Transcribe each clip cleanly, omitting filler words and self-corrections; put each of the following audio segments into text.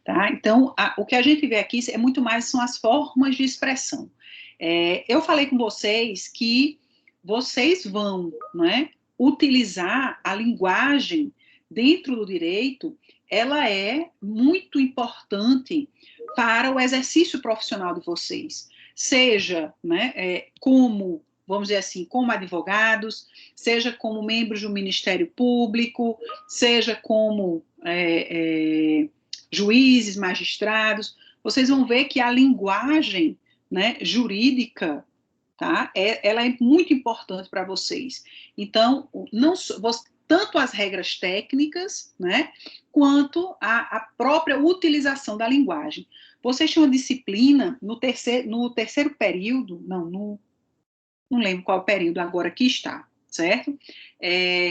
tá? Então, o que a gente vê aqui é muito mais são as formas de expressão. Eu falei com vocês que vocês vão, né, utilizar a linguagem dentro do direito, ela é muito importante para o exercício profissional de vocês, seja, né, como, vamos dizer assim, como advogados, seja como membros do Ministério Público, seja como juízes, magistrados, vocês vão ver que a linguagem, né, jurídica, tá, ela é muito importante para vocês. Então, não tanto as regras técnicas, né, quanto a própria utilização da linguagem. Vocês tinham uma disciplina no terceiro período, não lembro qual período agora que está, certo?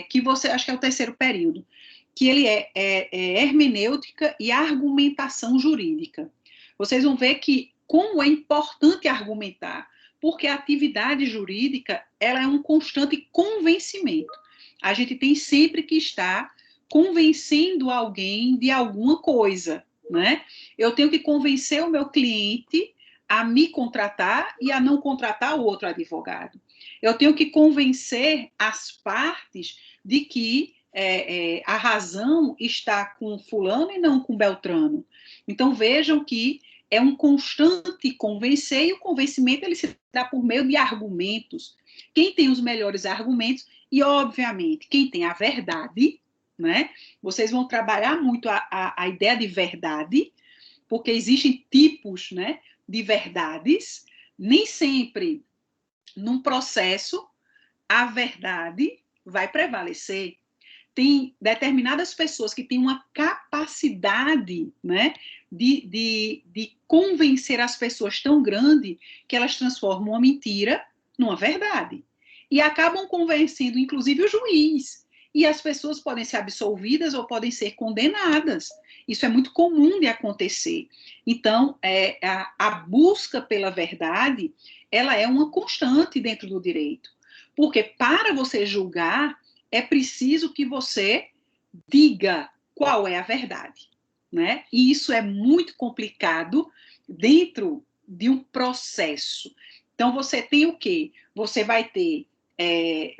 Que você, acho que é o terceiro período, que ele é hermenêutica e argumentação jurídica. Vocês vão ver que como é importante argumentar, porque a atividade jurídica, ela é um constante convencimento. A gente tem sempre que estar convencendo alguém de alguma coisa, né? Eu tenho que convencer o meu cliente a me contratar e a não contratar o outro advogado. Eu tenho que convencer as partes de que a razão está com fulano e não com Beltrano. Então, vejam que é um constante convencer, e o convencimento ele se dá por meio de argumentos. Quem tem os melhores argumentos, e, obviamente, quem tem a verdade, né? Vocês vão trabalhar muito a ideia de verdade, porque existem tipos, né, de verdades. Nem sempre, num processo, a verdade vai prevalecer. Tem determinadas pessoas que têm uma capacidade, né, de convencer as pessoas tão grande que elas transformam uma mentira numa verdade. E acabam convencendo, inclusive, o juiz. E as pessoas podem ser absolvidas ou podem ser condenadas. Isso é muito comum de acontecer. Então, a busca pela verdade, ela é uma constante dentro do direito. Porque para você julgar, é preciso que você diga qual é a verdade, né? E isso é muito complicado dentro de um processo. Então, você tem o quê? Você vai ter,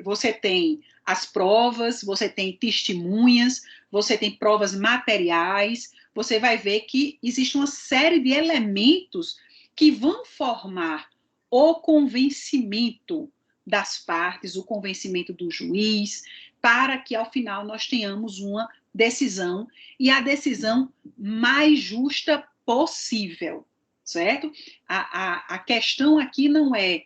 você tem as provas, você tem testemunhas, você tem provas materiais, você vai ver que existe uma série de elementos que vão formar o convencimento das partes, o convencimento do juiz, para que, ao final, nós tenhamos uma decisão, e a decisão mais justa possível, certo? A questão aqui não é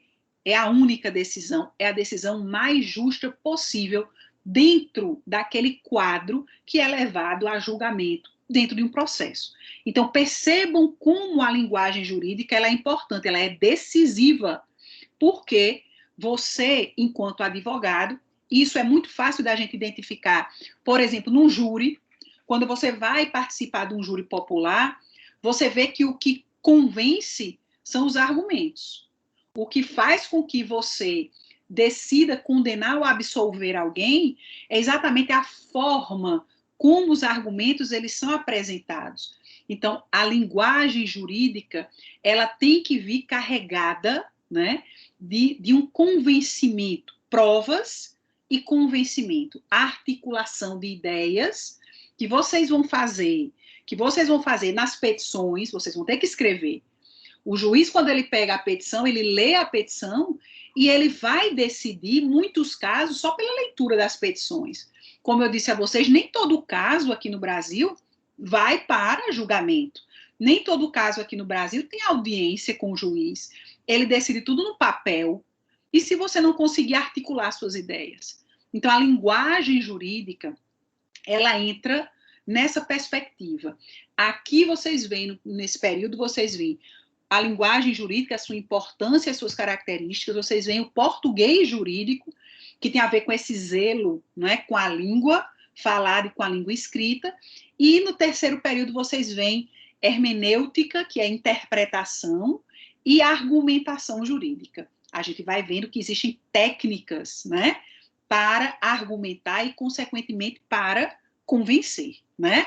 a única decisão, é a decisão mais justa possível dentro daquele quadro que é levado a julgamento dentro de um processo. Então, percebam como a linguagem jurídica ela é importante, ela é decisiva, porque você, enquanto advogado, isso é muito fácil da gente identificar, por exemplo, num júri, quando você vai participar de um júri popular, você vê que o que convence são os argumentos. O que faz com que você decida condenar ou absolver alguém é exatamente a forma como os argumentos eles são apresentados. Então, a linguagem jurídica, ela tem que vir carregada, né, de um convencimento, provas e convencimento, articulação de ideias que vocês vão fazer nas petições, vocês vão ter que escrever. O juiz, quando ele pega a petição, ele lê a petição e ele vai decidir, muitos casos, só pela leitura das petições. Como eu disse a vocês, nem todo caso aqui no Brasil vai para julgamento. Nem todo caso aqui no Brasil tem audiência com o juiz. Ele decide tudo no papel. E se você não conseguir articular suas ideias? Então, a linguagem jurídica, ela entra nessa perspectiva. Aqui vocês veem, nesse período, vocês veem a linguagem jurídica, a sua importância, as suas características, vocês veem o português jurídico, que tem a ver com esse zelo, não é, com a língua falada e com a língua escrita, e no terceiro período vocês veem hermenêutica, que é interpretação, e argumentação jurídica. A gente vai vendo que existem técnicas, né, para argumentar e, consequentemente, para convencer, né?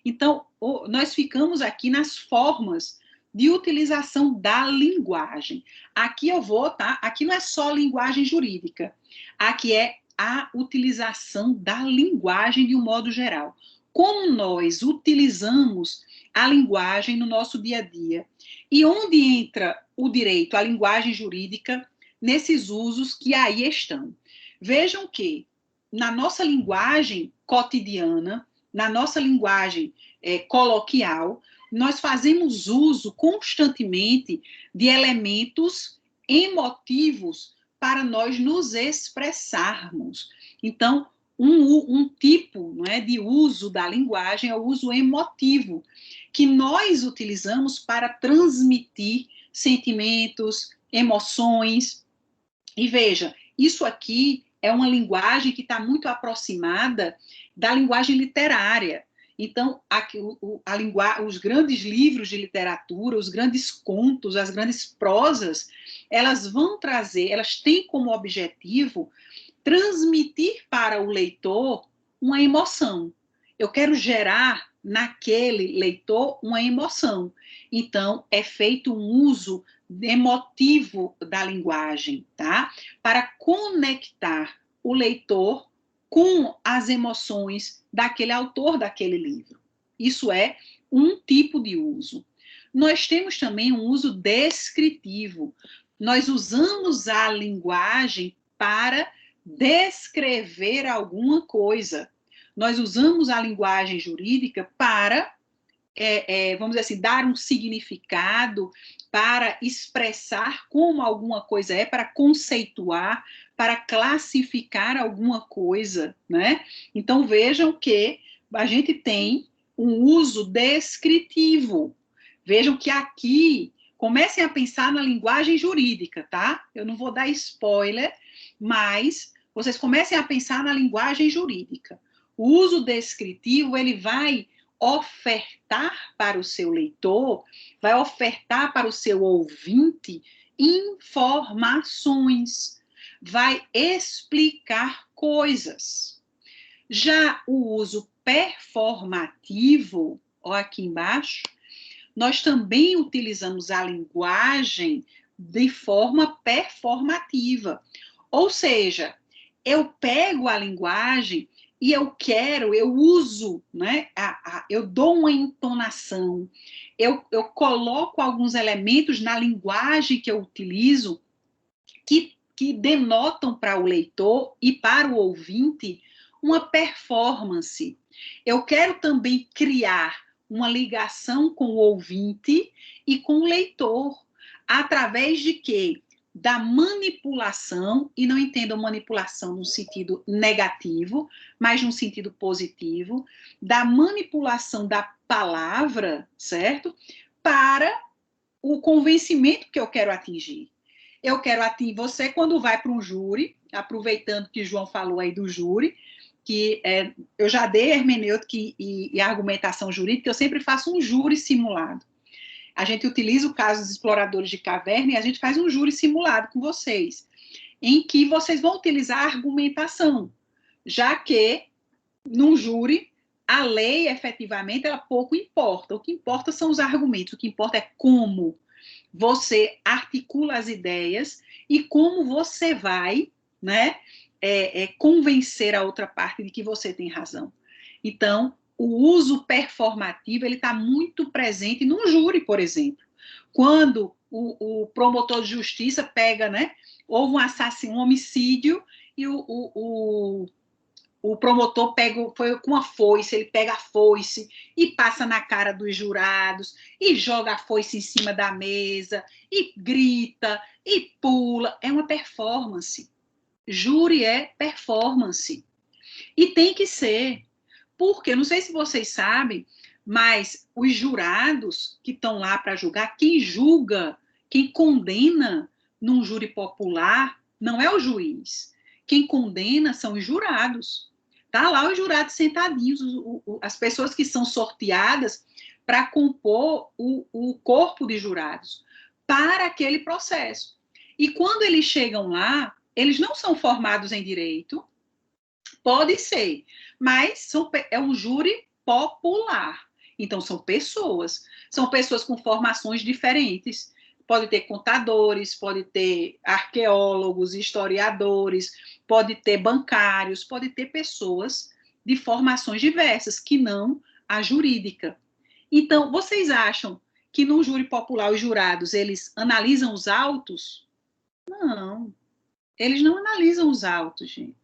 Então, nós ficamos aqui nas formas de utilização da linguagem. Aqui eu vou, tá? Aqui não é só linguagem jurídica. Aqui é a utilização da linguagem de um modo geral. Como nós utilizamos a linguagem no nosso dia a dia. E onde entra o direito, a linguagem jurídica, nesses usos que aí estão. Vejam que, na nossa linguagem cotidiana, na nossa linguagem coloquial, nós fazemos uso constantemente de elementos emotivos para nós nos expressarmos. Então, um tipo, não é, de uso da linguagem é o uso emotivo, que nós utilizamos para transmitir sentimentos, emoções. E veja, isso aqui é uma linguagem que está muito aproximada da linguagem literária. Então, aqui, os grandes livros de literatura, os grandes contos, as grandes prosas, elas vão trazer, elas têm como objetivo transmitir para o leitor uma emoção. Eu quero gerar naquele leitor uma emoção. Então, é feito um uso emotivo da linguagem, tá? Para conectar o leitor com as emoções daquele autor daquele livro. Isso é um tipo de uso. Nós temos também um uso descritivo. Nós usamos a linguagem para descrever alguma coisa. Nós usamos a linguagem jurídica para, vamos dizer assim, dar um significado, para expressar como alguma coisa é, para conceituar, para classificar alguma coisa, né? Então, vejam que a gente tem um uso descritivo. Vejam que aqui, comecem a pensar na linguagem jurídica, tá? Eu não vou dar spoiler, mas vocês comecem a pensar na linguagem jurídica. O uso descritivo, ele vai ofertar para o seu leitor, vai ofertar para o seu ouvinte informações, vai explicar coisas. Já o uso performativo, ó, aqui embaixo, nós também utilizamos a linguagem de forma performativa. Ou seja, eu pego a linguagem e eu uso, né? Eu dou uma entonação, eu coloco alguns elementos na linguagem que eu utilizo que denotam para o leitor e para o ouvinte uma performance. Eu quero também criar uma ligação com o ouvinte e com o leitor, através de quê? Da manipulação, e não entendam manipulação no sentido negativo, mas no sentido positivo, da manipulação da palavra, certo? Para o convencimento que eu quero atingir. Eu quero atingir você quando vai para um júri, aproveitando que João falou aí do júri, que eu já dei hermenêutica e argumentação jurídica, eu sempre faço um júri simulado. A gente utiliza o caso dos exploradores de caverna e a gente faz um júri simulado com vocês, em que vocês vão utilizar a argumentação, já que, num júri, a lei, efetivamente, ela pouco importa. O que importa são os argumentos, o que importa é como você articula as ideias e como você vai, né, convencer a outra parte de que você tem razão. Então, o uso performativo ele está muito presente no júri, por exemplo. Quando o promotor de justiça pega, né, houve um homicídio, e o promotor foi com a foice, ele pega a foice e passa na cara dos jurados, e joga a foice em cima da mesa, e grita, e pula. É uma performance. Júri é performance. E tem que ser. Porque, não sei se vocês sabem, mas os jurados que estão lá para julgar, quem julga, quem condena num júri popular, não é o juiz. Quem condena são os jurados. Tá lá os jurados sentadinhos, as pessoas que são sorteadas para compor o corpo de jurados para aquele processo. E quando eles chegam lá, eles não são formados em direito, pode ser, mas é um júri popular. Então, são pessoas com formações diferentes. Pode ter contadores, pode ter arqueólogos, historiadores, pode ter bancários, pode ter pessoas de formações diversas, que não a jurídica. Então, vocês acham que no júri popular os jurados, eles analisam os autos? Não, eles não analisam os autos, gente.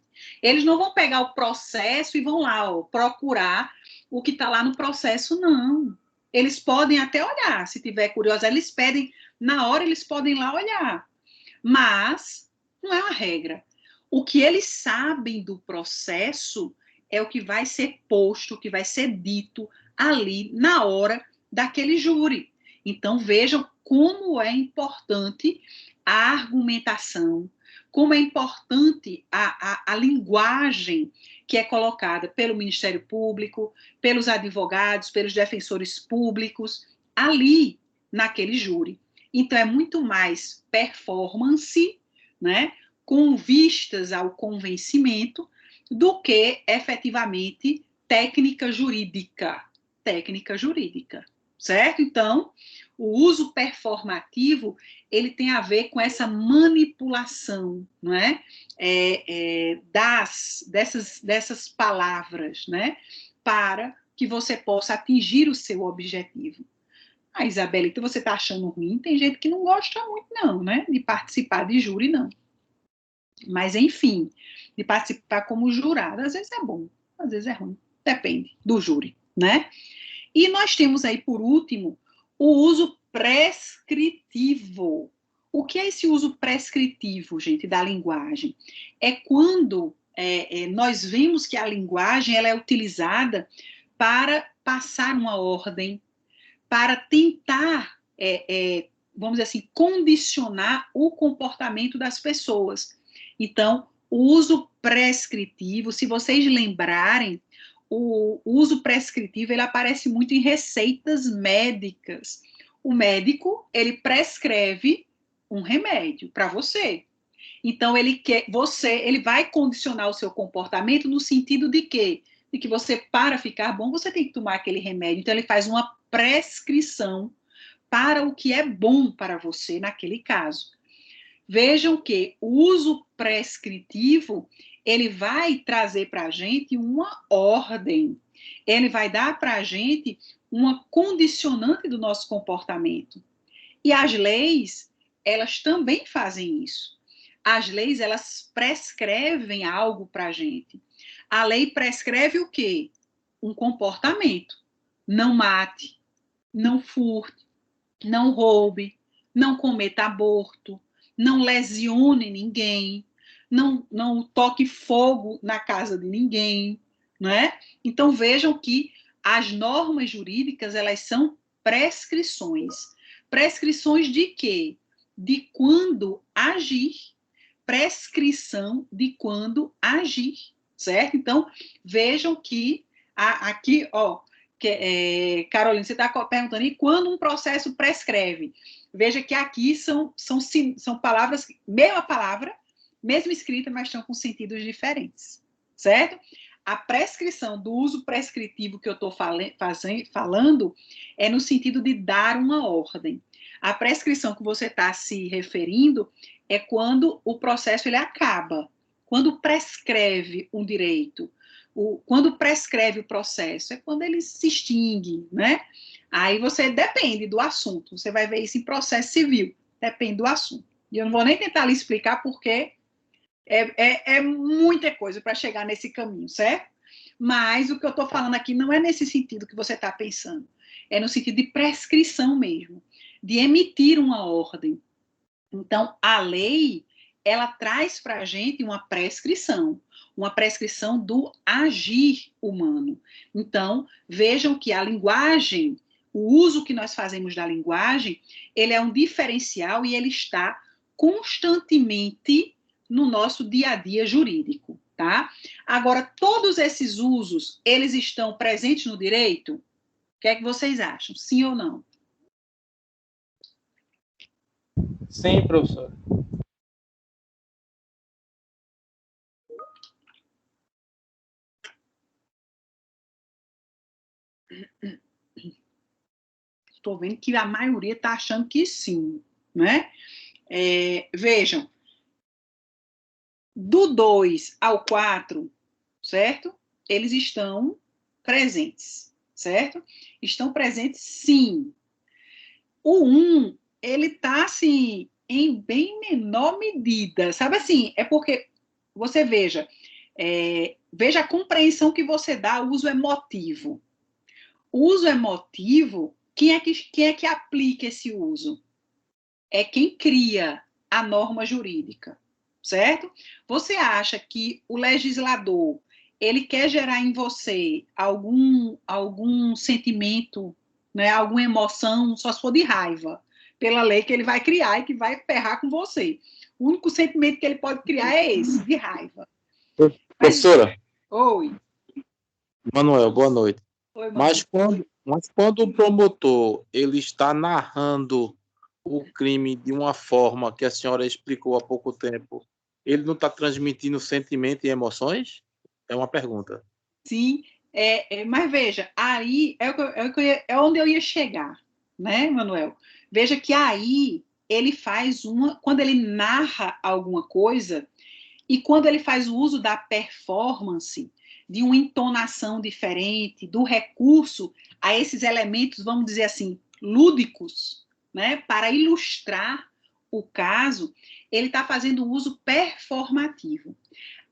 Eles não vão pegar o processo e vão lá, ó, procurar o que está lá no processo, não. Eles podem até olhar, se tiver curiosidade, eles pedem, na hora eles podem lá olhar. Mas não é uma regra. O que eles sabem do processo é o que vai ser posto, o que vai ser dito ali na hora daquele júri. Então vejam como é importante a argumentação, como é importante a linguagem que é colocada pelo Ministério Público, pelos advogados, pelos defensores públicos, ali naquele júri. Então, é muito mais performance, né, com vistas ao convencimento, do que efetivamente técnica jurídica. Técnica jurídica, certo? Então, o uso performativo, ele tem a ver com essa manipulação, não é? Dessas palavras, né? Para que você possa atingir o seu objetivo. Ah, Isabela, então você está achando ruim? Tem gente que não gosta muito, não, né? De participar de júri, não. Mas, enfim, de participar como jurado, às vezes é bom, às vezes é ruim. Depende do júri, né? E nós temos aí, por último, o uso prescritivo. O que é esse uso prescritivo, gente, da linguagem? É quando nós vemos que a linguagem ela é utilizada para passar uma ordem, para tentar, vamos dizer assim, condicionar o comportamento das pessoas. Então, o uso prescritivo, se vocês lembrarem, o uso prescritivo ele aparece muito em receitas médicas. O médico, ele prescreve um remédio para você. Então, ele vai condicionar o seu comportamento no sentido de quê? De que você, para ficar bom, você tem que tomar aquele remédio. Então, ele faz uma prescrição para o que é bom para você naquele caso. Vejam que o uso prescritivo, ele vai trazer para a gente uma ordem, ele vai dar para a gente uma condicionante do nosso comportamento. E as leis, elas também fazem isso. As leis, elas prescrevem algo para a gente. A lei prescreve o quê? Um comportamento. Não mate, não furte, não roube, não cometa aborto, não lesione ninguém, não toque fogo na casa de ninguém, não é? Então vejam que as normas jurídicas, elas são prescrições. Prescrições de quê? De quando agir. Prescrição de quando agir, certo? Então, vejam que aqui, ó, Carolina, você está perguntando, e quando um processo prescreve? Veja que aqui são palavras, mesma palavra, mesma escrita, mas estão com sentidos diferentes, certo? A prescrição do uso prescritivo que eu estou falando é no sentido de dar uma ordem. A prescrição que você está se referindo é quando o processo ele acaba, quando prescreve um direito. Quando prescreve o processo, é quando ele se extingue, né? Aí você depende do assunto, você vai ver isso em processo civil, depende do assunto. E eu não vou nem tentar lhe explicar porque é muita coisa para chegar nesse caminho, certo? Mas o que eu estou falando aqui não é nesse sentido que você está pensando, é no sentido de prescrição mesmo, de emitir uma ordem. Então, a lei, ela traz para a gente uma prescrição do agir humano. Então, vejam que a linguagem, o uso que nós fazemos da linguagem, ele é um diferencial e ele está constantemente no nosso dia a dia jurídico, tá? Agora, todos esses usos, eles estão presentes no direito? O que é que vocês acham? Sim ou não? Sim, professor. estou vendo que a maioria está achando que sim, né? Vejam, do 2 ao 4, certo? Eles estão presentes, certo? Estão presentes, sim. O 1, ele está, assim, em bem menor medida, sabe assim? É porque, você veja, veja a compreensão que você dá ao uso emotivo. O uso emotivo, quem é que aplica esse uso? É quem cria a norma jurídica, certo? Você acha que o legislador, ele quer gerar em você algum sentimento, né, alguma emoção, só se for de raiva, pela lei que ele vai criar e que vai ferrar com você. O único sentimento que ele pode criar é esse, de raiva. Mas, Professora, oi. Manuel, boa noite. Oi, Mas Manuel. quando o promotor ele está narrando o crime de uma forma que a senhora explicou há pouco tempo, ele não está transmitindo sentimento e emoções? É uma pergunta. Sim, mas veja, aí é onde eu ia chegar, né, Manuel? Veja que aí ele faz quando ele narra alguma coisa, e quando ele faz o uso da performance, de uma entonação diferente, do recurso a esses elementos, vamos dizer assim, lúdicos, né, para ilustrar o caso, ele está fazendo uso performativo.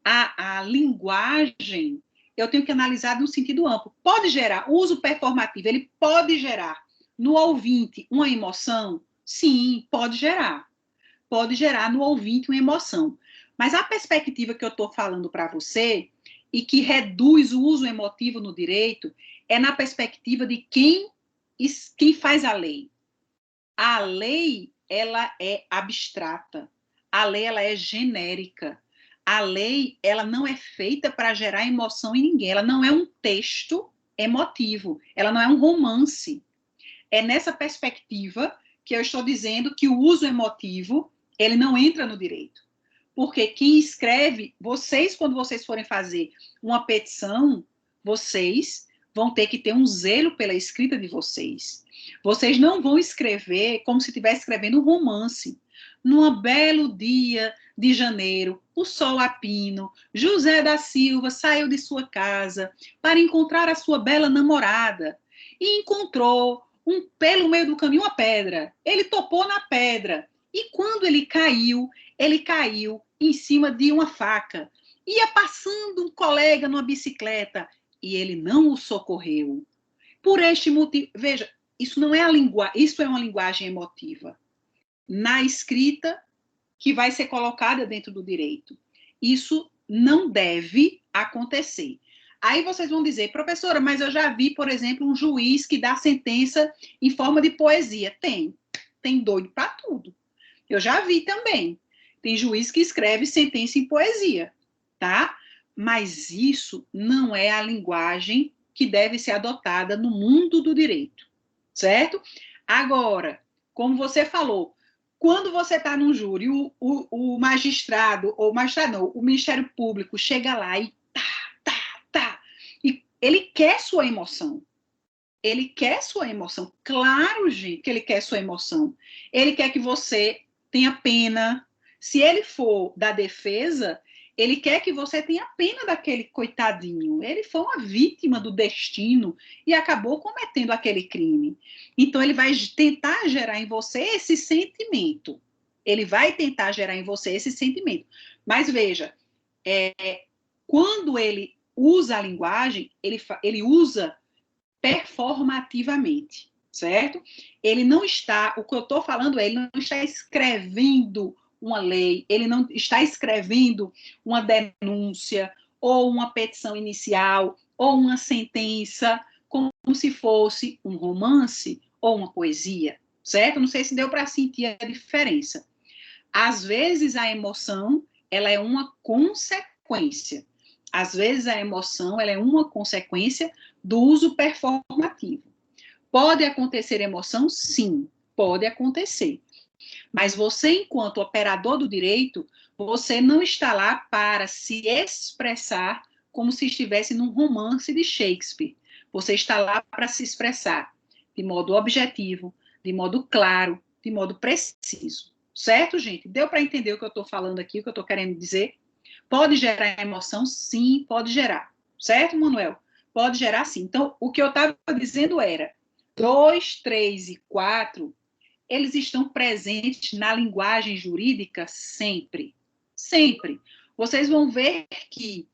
A linguagem, eu tenho que analisar no sentido amplo. Pode gerar, o uso performativo, ele pode gerar no ouvinte uma emoção? Sim, pode gerar. Pode gerar no ouvinte uma emoção. Mas a perspectiva que eu estou falando para você, e que reduz o uso emotivo no direito, é na perspectiva de quem faz a lei. A lei, ela é abstrata. A lei, ela é genérica. A lei, ela não é feita para gerar emoção em ninguém. Ela não é um texto emotivo. Ela não é um romance. É nessa perspectiva que eu estou dizendo que o uso emotivo, ele não entra no direito. Porque quem escreve, vocês, quando vocês forem fazer uma petição, vocês vão ter que ter um zelo pela escrita de vocês. Vocês não vão escrever como se estivesse escrevendo um romance. Num belo dia de janeiro, o sol a pino, José da Silva saiu de sua casa para encontrar a sua bela namorada e encontrou pelo meio do caminho uma pedra. Ele topou na pedra e quando ele caiu em cima de uma faca. Ia passando um colega numa bicicleta e ele não o socorreu. Por este motivo, veja, isso não é isso é uma linguagem emotiva. Na escrita que vai ser colocada dentro do direito. Isso não deve acontecer. Aí vocês vão dizer, professora, mas eu já vi, por exemplo, um juiz que dá sentença em forma de poesia. Tem doido para tudo. Eu já vi também. Tem juiz que escreve sentença em poesia, tá? Mas isso não é a linguagem que deve ser adotada no mundo do direito, certo? Agora, como você falou, quando você está num júri, o magistrado, ou magistrado não, o Ministério Público chega lá e tá, e ele quer sua emoção. Ele quer sua emoção. Claro, gente, que ele quer sua emoção. Ele quer que você tenha pena. Se ele for da defesa, ele quer que você tenha pena daquele coitadinho. Ele foi uma vítima do destino e acabou cometendo aquele crime. Então, ele vai tentar gerar em você esse sentimento. Ele vai tentar gerar em você esse sentimento. Mas veja, quando ele usa a linguagem, ele usa performativamente, certo? Ele não está, o que eu estou falando é, ele não está escrevendo uma lei, ele não está escrevendo uma denúncia, ou uma petição inicial, ou uma sentença, como se fosse um romance ou uma poesia, certo? Não sei se deu para sentir a diferença. Às vezes a emoção, ela é uma consequência. Às vezes a emoção, ela é uma consequência do uso performativo. Pode acontecer emoção? Sim, pode acontecer. Mas você, enquanto operador do direito, você não está lá para se expressar como se estivesse num romance de Shakespeare. Você está lá para se expressar de modo objetivo, de modo claro, de modo preciso. Certo, gente? Deu para entender o que eu estou falando aqui, o que eu estou querendo dizer? Pode gerar emoção? Sim, pode gerar. Certo, Manuel? Pode gerar sim. Então, o que eu estava dizendo era 2, 3 e 4, eles estão presentes na linguagem jurídica sempre. Sempre. Vocês vão ver que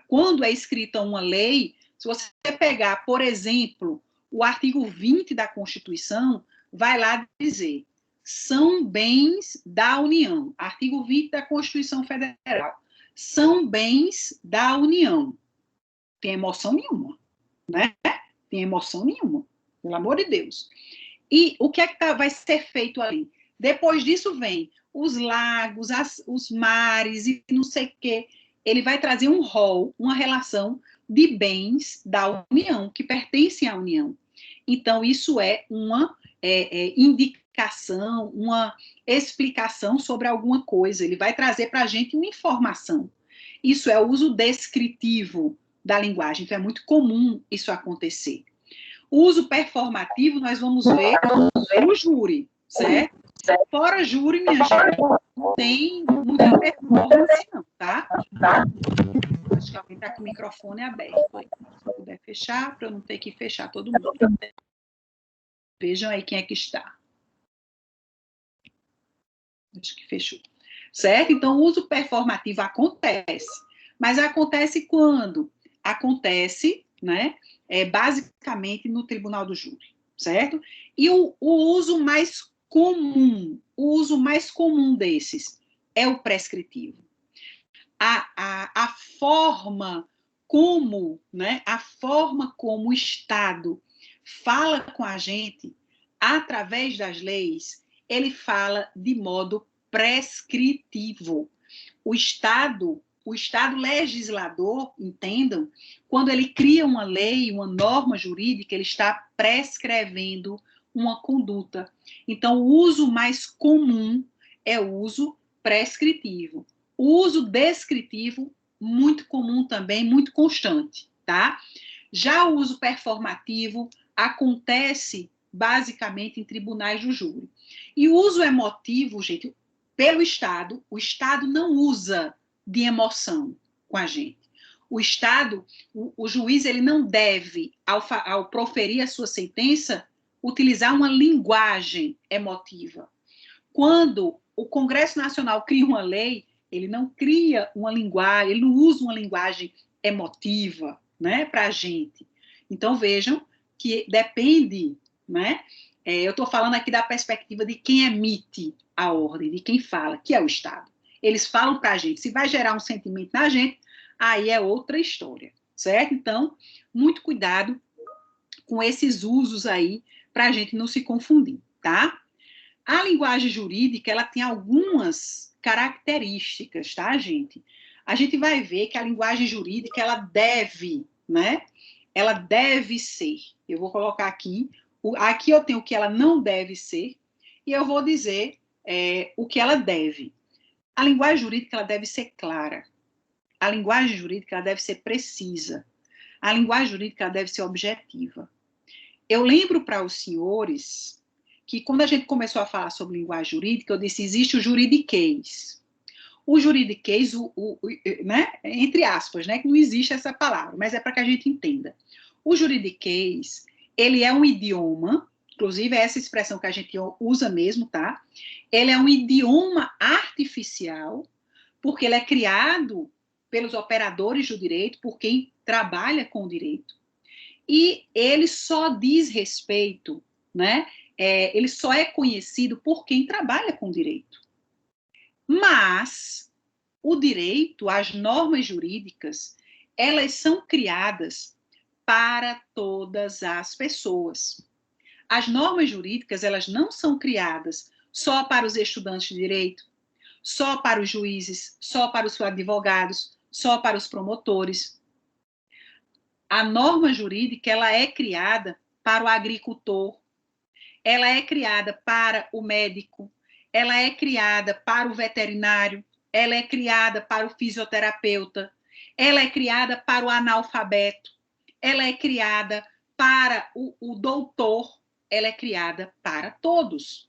quando é escrita uma lei, se você pegar, por exemplo, o artigo 20 da Constituição, vai lá dizer: são bens da União. Artigo 20 da Constituição Federal. São bens da União. Tem emoção nenhuma, né? Tem emoção nenhuma, pelo amor de Deus. E o que é que vai ser feito ali? Depois disso vem os lagos, os mares e não sei o quê. Ele vai trazer um rol, uma relação de bens da União, que pertencem à União. Então, isso é uma indicação, uma explicação sobre alguma coisa. Ele vai trazer para a gente uma informação. Isso é o uso descritivo da linguagem. Então, é muito comum isso acontecer. O uso performativo, nós vamos ver o júri, certo? Fora júri, minha gente, não tem muita performance, não, tá? Acho que alguém está com o microfone aberto. Se puder fechar, para eu não ter que fechar todo mundo. Vejam aí quem é que está. Acho que fechou. Certo? Então, o uso performativo acontece. Mas acontece quando? Acontece, né? Basicamente no tribunal do júri, certo? E o uso mais comum desses é o prescritivo. A forma como, né? A forma como o Estado fala com a gente através das leis, ele fala de modo prescritivo. O Estado legislador, entendam, quando ele cria uma lei, uma norma jurídica, ele está prescrevendo uma conduta. Então, o uso mais comum é o uso prescritivo. O uso descritivo, muito comum também, muito constante, tá? Já o uso performativo acontece basicamente em tribunais do júri. E o uso emotivo, gente, pelo Estado, o Estado não usa de emoção com a gente. O Estado, o juiz, ele não deve, ao proferir a sua sentença, utilizar uma linguagem emotiva. Quando o Congresso Nacional cria uma lei, ele não cria uma linguagem, ele não usa uma linguagem emotiva, né, para a gente. Então, vejam que depende, né? Eu estou falando aqui da perspectiva de quem emite a ordem, de quem fala, que é o Estado. Eles falam para a gente. Se vai gerar um sentimento na gente, aí é outra história, certo? Então, muito cuidado com esses usos aí, para a gente não se confundir, tá? A linguagem jurídica, ela tem algumas características, tá, gente? A gente vai ver que a linguagem jurídica, ela deve, né? Ela deve ser. Eu vou colocar aqui. Aqui eu tenho o que ela não deve ser e eu vou dizer o que ela deve. A linguagem jurídica, ela deve ser clara. A linguagem jurídica, ela deve ser precisa. A linguagem jurídica, ela deve ser objetiva. Eu lembro para os senhores que quando a gente começou a falar sobre linguagem jurídica, eu disse, existe o juridiquês. O juridiquês, né, entre aspas, né, que não existe essa palavra, mas é para que a gente entenda. O juridiquês, ele é um idioma, inclusive é essa expressão que a gente usa mesmo, tá? Ele é um idioma artificial, porque ele é criado pelos operadores do direito, por quem trabalha com o direito, e ele só diz respeito, né? Ele só é conhecido por quem trabalha com direito. Mas o direito, as normas jurídicas, elas são criadas para todas as pessoas. As normas jurídicas, elas não são criadas só para os estudantes de direito, só para os juízes, só para os advogados, só para os promotores. A norma jurídica, ela é criada para o agricultor, ela é criada para o médico, ela é criada para o veterinário, ela é criada para o fisioterapeuta, ela é criada para o analfabeto, ela é criada para o doutor, ela é criada para todos.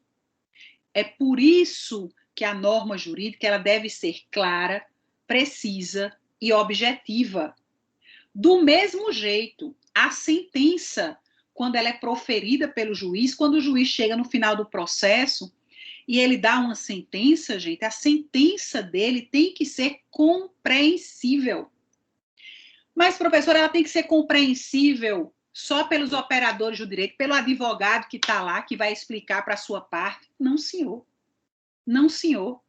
É por isso que a norma jurídica ela deve ser clara, precisa e objetiva. Do mesmo jeito, a sentença, quando ela é proferida pelo juiz, quando o juiz chega no final do processo e ele dá uma sentença, gente, a sentença dele tem que ser compreensível. Mas, professora, ela tem que ser compreensível só pelos operadores do direito, pelo advogado que está lá, que vai explicar para a sua parte? Não, senhor. Não, senhor.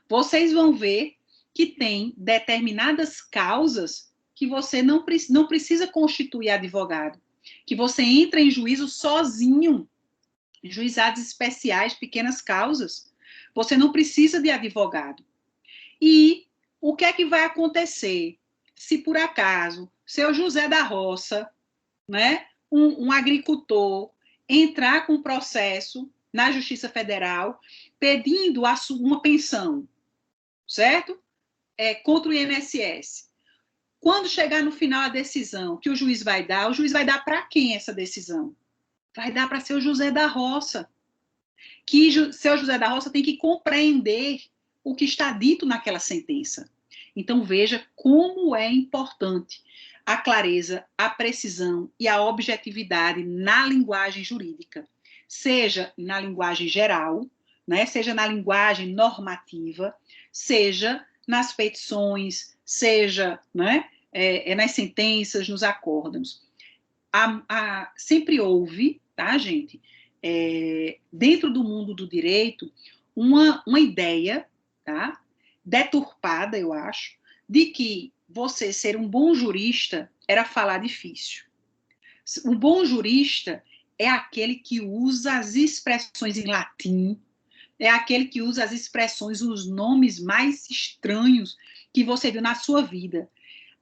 Vocês vão ver que tem determinadas causas que você não precisa constituir advogado, que você entra em juízo sozinho, em juizados especiais, pequenas causas. Você não precisa de advogado. E o que é que vai acontecer se, por acaso, seu José da Roça, né, um agricultor, entrar com processo na Justiça Federal pedindo uma pensão, certo? Contra o INSS. Quando chegar no final a decisão que o juiz vai dar para quem essa decisão? Vai dar para seu José da Roça. Que seu José da Roça tem que compreender o que está dito naquela sentença. Então, veja como é importante a clareza, a precisão e a objetividade na linguagem jurídica, seja na linguagem geral, né, seja na linguagem normativa, seja nas petições, seja, né, nas sentenças, nos acórdãos. Sempre houve, tá, gente, dentro do mundo do direito, uma ideia, tá, deturpada, eu acho, de que você ser um bom jurista era falar difícil. Um bom jurista é aquele que usa as expressões em latim, é aquele que usa as expressões, os nomes mais estranhos que você viu na sua vida.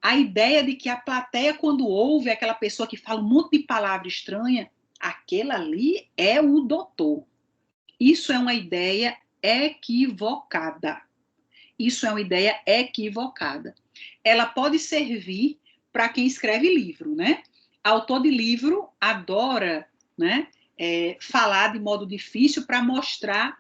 A ideia de que a plateia, quando ouve aquela pessoa que fala um monte de palavra estranha, aquele ali é o doutor. Isso é uma ideia equivocada. Isso é uma ideia equivocada. Ela pode servir para quem escreve livro, né? Autor de livro adora, né, falar de modo difícil para mostrar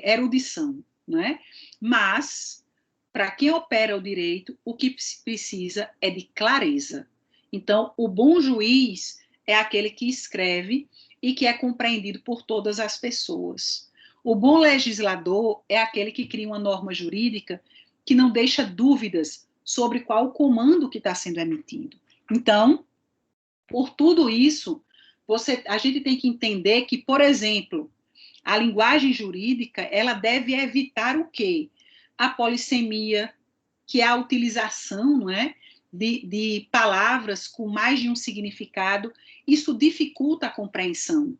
erudição, né? Mas, para quem opera o direito, o que precisa é de clareza. Então, o bom juiz é aquele que escreve e que é compreendido por todas as pessoas. O bom legislador é aquele que cria uma norma jurídica que não deixa dúvidas sobre qual o comando que está sendo emitido. Então, por tudo isso, a gente tem que entender que, por exemplo, a linguagem jurídica, ela deve evitar o quê? A polissemia, que é a utilização, não é, de palavras com mais de um significado. Isso dificulta a compreensão.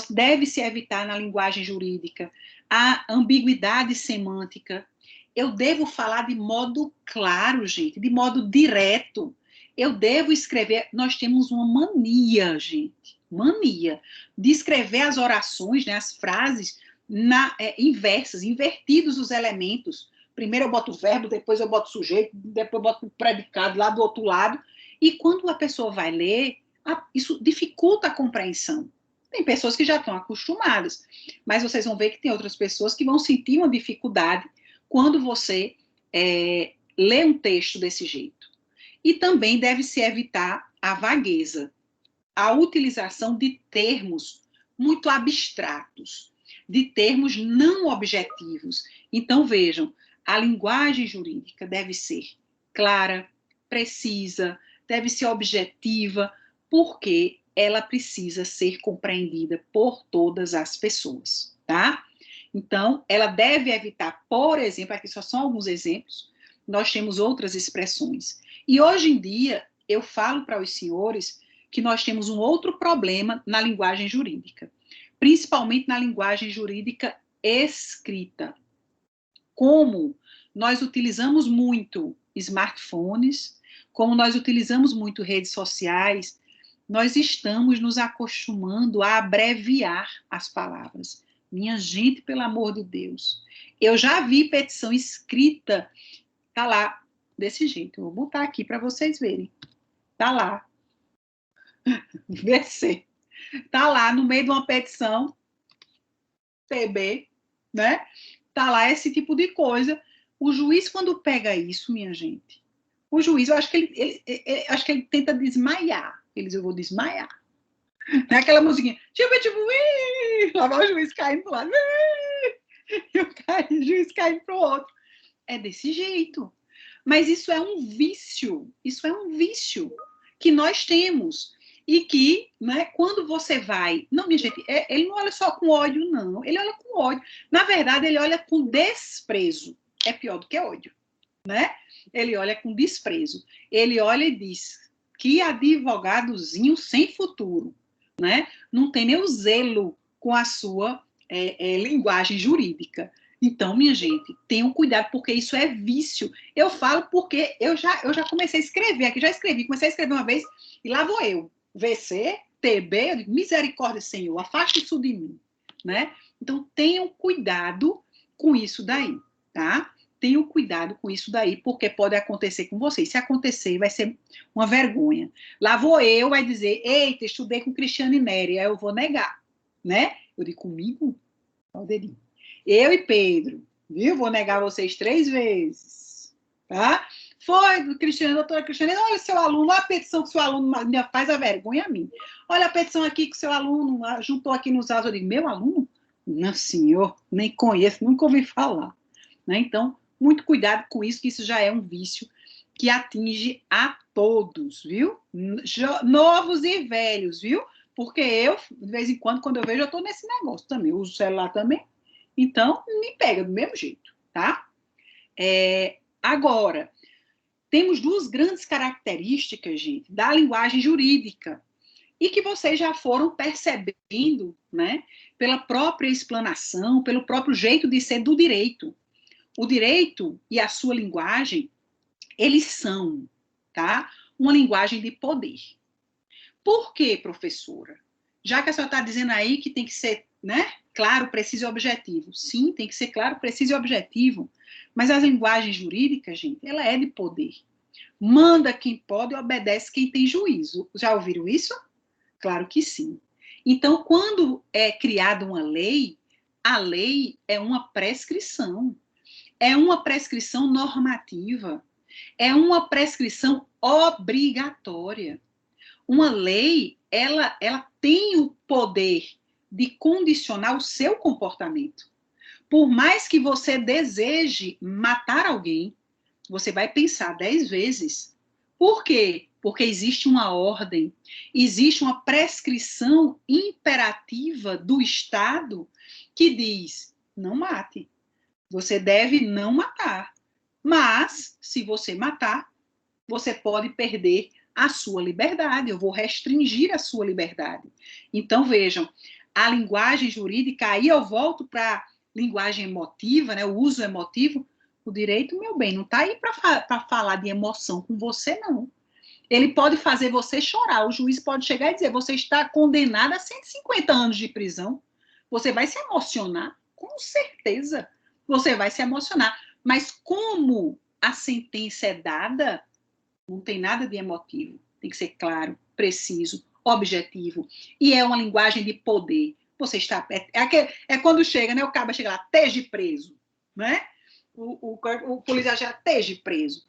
Deve-se evitar na linguagem jurídica a ambiguidade semântica. Eu devo falar de modo claro, gente, de modo direto. Eu devo escrever. Nós temos uma mania, gente, mania, de escrever as orações, né, as frases inversas, invertidos os elementos. Primeiro eu boto o verbo, depois eu boto o sujeito, depois eu boto o predicado lá do outro lado. E quando a pessoa vai ler, isso dificulta a compreensão. Tem pessoas que já estão acostumadas, mas vocês vão ver que tem outras pessoas que vão sentir uma dificuldade quando você lê um texto desse jeito. E também deve-se evitar a vagueza, a utilização de termos muito abstratos, de termos não objetivos. Então, vejam, a linguagem jurídica deve ser clara, precisa, deve ser objetiva, porque ela precisa ser compreendida por todas as pessoas, tá? Então, ela deve evitar, por exemplo, aqui só são alguns exemplos, nós temos outras expressões. E hoje em dia, eu falo para os senhores que nós temos um outro problema na linguagem jurídica, principalmente na linguagem jurídica escrita. Como nós utilizamos muito smartphones, como nós utilizamos muito redes sociais, nós estamos nos acostumando a abreviar as palavras. Minha gente, pelo amor de Deus. Eu já vi petição escrita, tá lá, desse jeito. Eu vou botar aqui para vocês verem. Tá lá. VC. Está lá no meio de uma petição, TB, né? Está lá esse tipo de coisa. O juiz, quando pega isso, minha gente, o juiz, eu acho que acho que ele tenta desmaiar. Ele diz, eu vou desmaiar. Não é aquela musiquinha, tipo, lá vai o juiz caindo pro lado, e o juiz caindo pro outro. É desse jeito. Mas isso é um vício que nós temos. E que, né, quando você vai... Não, minha gente, ele não olha só com ódio, não. Ele olha com ódio. Na verdade, ele olha com desprezo. É pior do que ódio, né? Ele olha com desprezo. Ele olha e diz, que advogadozinho sem futuro, né? Não tem nem o zelo com a sua linguagem jurídica. Então, minha gente, tenham cuidado, porque isso é vício. Eu falo porque eu já comecei a escrever aqui, comecei a escrever uma vez, e lá vou eu. VC, TB, eu digo, misericórdia, Senhor, afaste isso de mim, né? Então, tenham cuidado com isso daí, tá? Tenham cuidado com isso daí, porque pode acontecer com vocês. Se acontecer, vai ser uma vergonha. Lá vou eu, vai dizer, eita, estudei com Cristiane Neri, aí eu vou negar, né? Eu digo, comigo? Olha o dedinho. Eu e Pedro, viu? Vou negar vocês 3 vezes, tá? Foi, Cristiane, doutora Cristiane, olha o seu aluno, olha a petição que o seu aluno faz a vergonha a mim. Olha a petição aqui que o seu aluno juntou aqui nos autos. Eu digo, meu aluno? Não, senhor, nem conheço, nunca ouvi falar. Né? Então, muito cuidado com isso, que isso já é um vício que atinge a todos, viu? Novos e velhos, viu? Porque eu, de vez em quando eu vejo, eu estou nesse negócio também. Eu uso o celular também. Então, me pega do mesmo jeito, tá? Agora, temos 2 grandes características, gente, da linguagem jurídica, e que vocês já foram percebendo, né, pela própria explanação, pelo próprio jeito de ser do direito. O direito e a sua linguagem, eles são, tá, uma linguagem de poder. Por quê, professora? Já que a senhora está dizendo aí que tem que ser, né, claro, preciso e objetivo. Sim, tem que ser claro, preciso e objetivo. Mas a linguagem jurídica, gente, ela é de poder. Manda quem pode e obedece quem tem juízo. Já ouviram isso? Claro que sim. Então, quando é criada uma lei, a lei é uma prescrição. É uma prescrição normativa. É uma prescrição obrigatória. Uma lei, ela tem o poder de condicionar o seu comportamento. Por mais que você deseje matar alguém, você vai pensar 10 vezes. Por quê? Porque existe uma ordem, existe uma prescrição imperativa do Estado que diz, não mate. Você deve não matar. Mas, se você matar, você pode perder a sua liberdade. Eu vou restringir a sua liberdade. Então, vejam, a linguagem jurídica, aí eu volto para a linguagem emotiva, né, o uso emotivo. O direito, meu bem, não está aí para falar de emoção com você, não. Ele pode fazer você chorar. O juiz pode chegar e dizer, você está condenado a 150 anos de prisão. Você vai se emocionar? Com certeza. Você vai se emocionar. Mas como a sentença é dada, não tem nada de emotivo. Tem que ser claro, preciso, objetivo. E é uma linguagem de poder. Você está... É quando chega, né? O cabo chega lá, esteja preso. Né? O policial já esteja preso.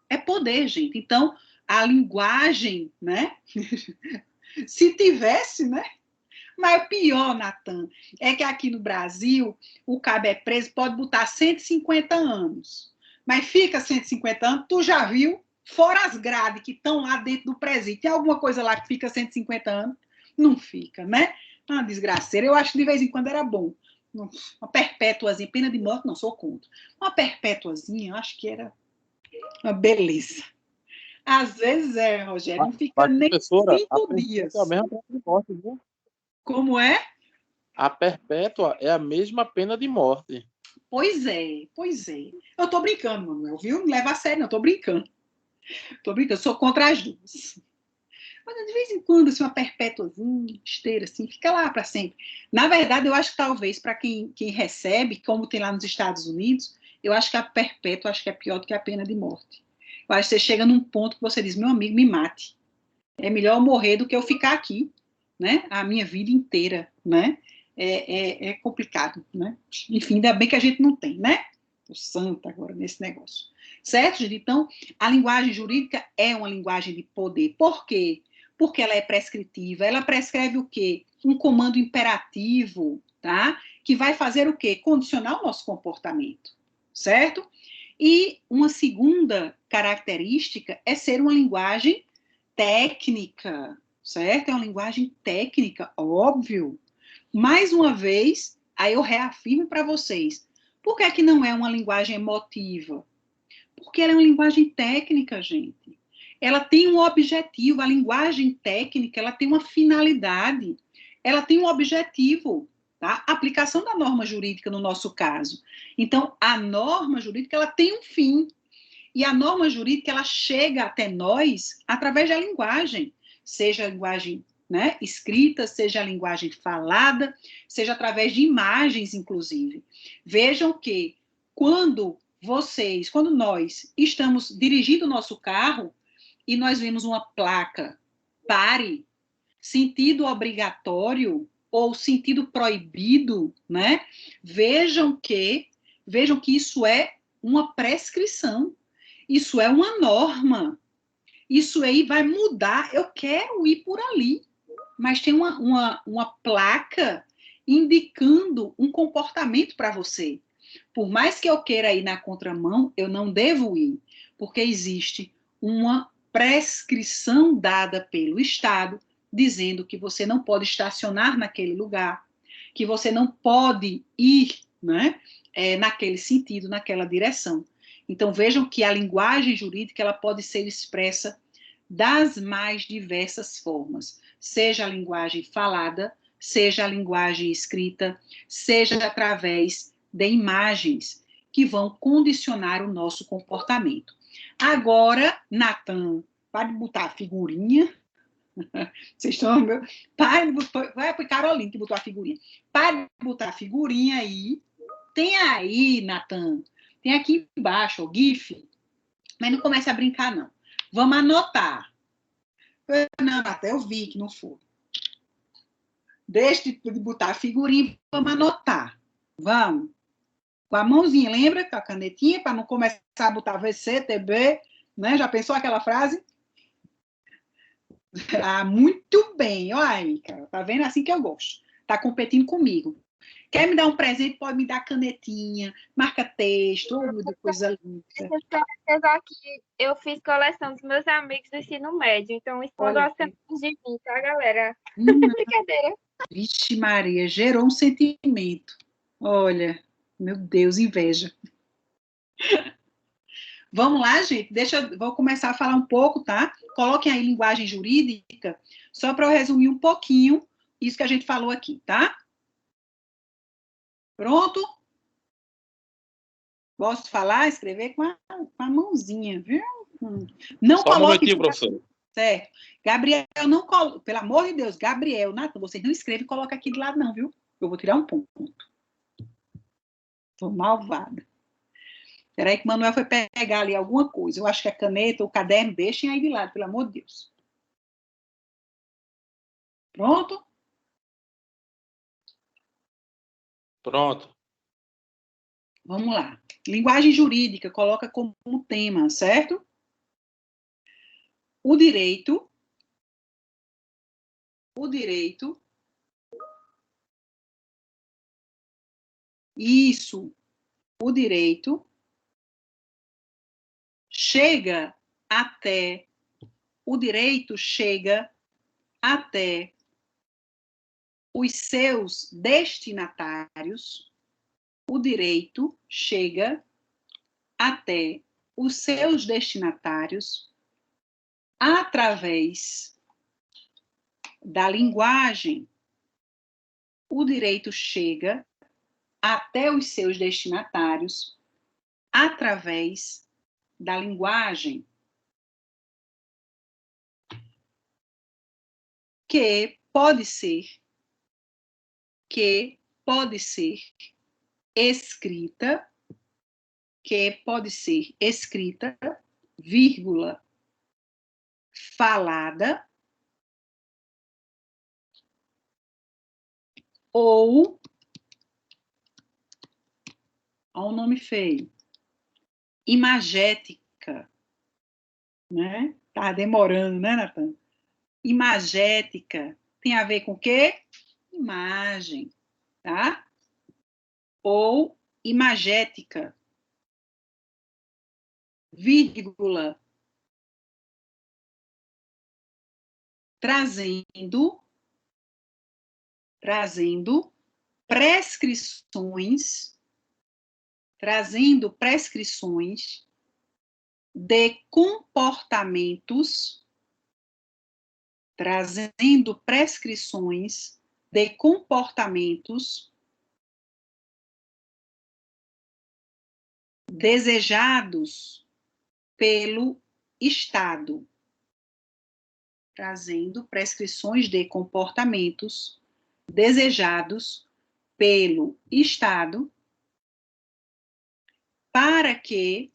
É poder, gente. Então, a linguagem, né? Se tivesse, né? Mas o pior, Natan, é que aqui no Brasil, o cabo é preso, pode botar 150 anos. Mas fica 150 anos, tu já viu? Fora as grades que estão lá dentro do presídio. Tem alguma coisa lá que fica 150 anos? Não fica, né? Uma desgraceira. Eu acho que de vez em quando era bom. Uma perpétuazinha, pena de morte, não, sou contra. Uma perpétuazinha, eu acho que era uma beleza. Às vezes Rogério, não fica nem 5 dias. É a mesma pena de morte, viu? Como é? A perpétua é a mesma pena de morte. Pois é, pois é. Eu tô brincando, Manuel, viu? Não leva a sério, não, eu tô brincando. Tô brincando, sou contra as duas. Mas de vez em quando, assim, uma perpétuazinha, esteira, assim, fica lá para sempre. Na verdade, eu acho que talvez para quem recebe, como tem lá nos Estados Unidos, eu acho que a perpétua acho que é pior do que a pena de morte. Eu acho que você chega num ponto que você diz, meu amigo, me mate. É melhor morrer do que eu ficar aqui, né? A minha vida inteira, né? É complicado, né? Enfim, ainda bem que a gente não tem, né? Tô santa agora nesse negócio. Certo, gente? Então, a linguagem jurídica é uma linguagem de poder. Por quê? Porque ela é prescritiva. Ela prescreve o quê? Um comando imperativo, tá? Que vai fazer o quê? Condicionar o nosso comportamento, certo? E uma segunda característica é ser uma linguagem técnica, certo? É uma linguagem técnica, óbvio. Mais uma vez, aí eu reafirmo para vocês, por que é que não é uma linguagem emotiva? Porque ela é uma linguagem técnica, gente. Ela tem um objetivo, a linguagem técnica, ela tem uma finalidade, ela tem um objetivo, tá? A aplicação da norma jurídica no nosso caso. Então, a norma jurídica, ela tem um fim. E a norma jurídica, ela chega até nós através da linguagem, seja a linguagem, né, escrita, seja a linguagem falada, seja através de imagens, inclusive. Vejam que quando nós estamos dirigindo o nosso carro e nós vemos uma placa, pare, sentido obrigatório ou sentido proibido, né? Vejam que isso é uma prescrição. Isso é uma norma. Isso aí vai mudar. Eu quero ir por ali. Mas tem uma placa indicando um comportamento para você. Por mais que eu queira ir na contramão, eu não devo ir, porque existe uma prescrição dada pelo Estado dizendo que você não pode estacionar naquele lugar, que você não pode ir, né, naquele sentido, naquela direção. Então vejam que a linguagem jurídica ela pode ser expressa das mais diversas formas, seja a linguagem falada, seja a linguagem escrita, seja através de imagens que vão condicionar o nosso comportamento. Agora, Natan, para de botar a figurinha. Vocês estão. Vai para Carolina que botou a figurinha. Para de botar a figurinha aí. Tem aí, Natan. Tem aqui embaixo, o GIF. Mas não comece a brincar, não. Vamos anotar. Não, até eu vi que não foi. Deixe de botar a figurinha e vamos anotar. Vamos. Com a mãozinha, lembra? Com a canetinha, para não começar a botar VC, TB, né? Já pensou aquela frase? Ah, muito bem. Olha aí, cara. Tá vendo? Assim que eu gosto. Tá competindo comigo. Quer me dar um presente? Pode me dar canetinha, marca texto, coisa linda. Apesar que eu fiz coleção dos meus amigos do ensino médio, então escondo as canetas de mim, tá, galera? Brincadeira. Vixe Maria, gerou um sentimento. Olha, meu Deus, inveja. Vamos lá, gente? Vou começar a falar um pouco, tá? Coloquem aí linguagem jurídica, só para eu resumir um pouquinho isso que a gente falou aqui, tá? Pronto? Posso falar, escrever com a mãozinha, viu? Não só um momentinho, professor. Certo. Gabriel, não coloca, pelo amor de Deus, Gabriel, Natan, vocês não escrevem e colocam aqui do lado, não, viu? Eu vou tirar um ponto. Tô malvada. Espera aí que o Manuel foi pegar ali alguma coisa. Eu acho que a caneta ou o caderno, deixem aí de lado, pelo amor de Deus. Pronto? Pronto. Vamos lá. Linguagem jurídica, coloca como tema, certo? O direito, isso, o direito chega até os seus destinatários, o direito chega até os seus destinatários através da linguagem. O direito chega até os seus destinatários através da linguagem, que pode ser escrita, vírgula, falada, ou, olha o nome feio, imagética, né? Tá demorando, né, Natan? Imagética tem a ver com o quê? Imagem, tá? Ou imagética, vírgula, trazendo prescrições, de comportamentos, desejados pelo Estado, trazendo prescrições de comportamentos desejados pelo Estado para que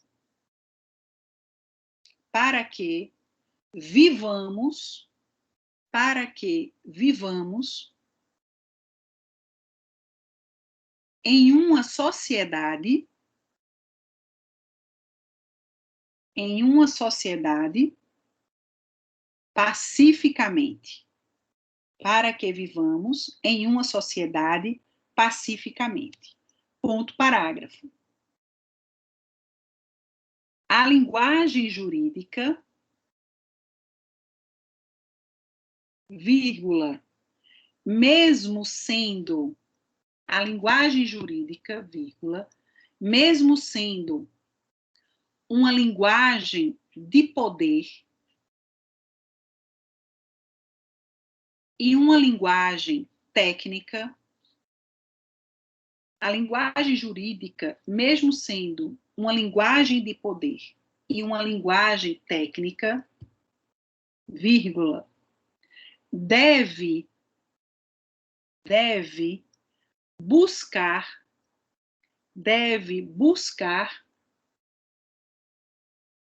vivamos em uma sociedade pacificamente. Para que vivamos em uma sociedade pacificamente. Ponto parágrafo. A linguagem jurídica, vírgula, mesmo sendo a linguagem jurídica, vírgula, mesmo sendo uma linguagem de poder e uma linguagem técnica, a linguagem jurídica, mesmo sendo uma linguagem de poder e uma linguagem técnica, vírgula, deve buscar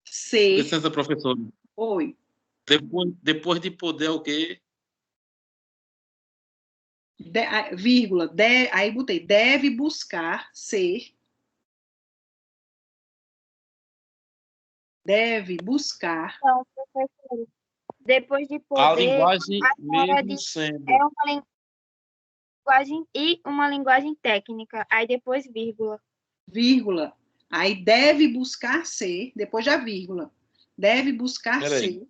ser... Licença, professor. Oi. Depois de poder, o quê? Vírgula, aí botei, deve buscar ser... Então, professor, depois de A poder, linguagem a senhora mesmo disse sendo... é uma linguagem e uma linguagem técnica, aí depois vírgula. Vírgula, aí deve buscar ser, depois da vírgula, deve buscar ser...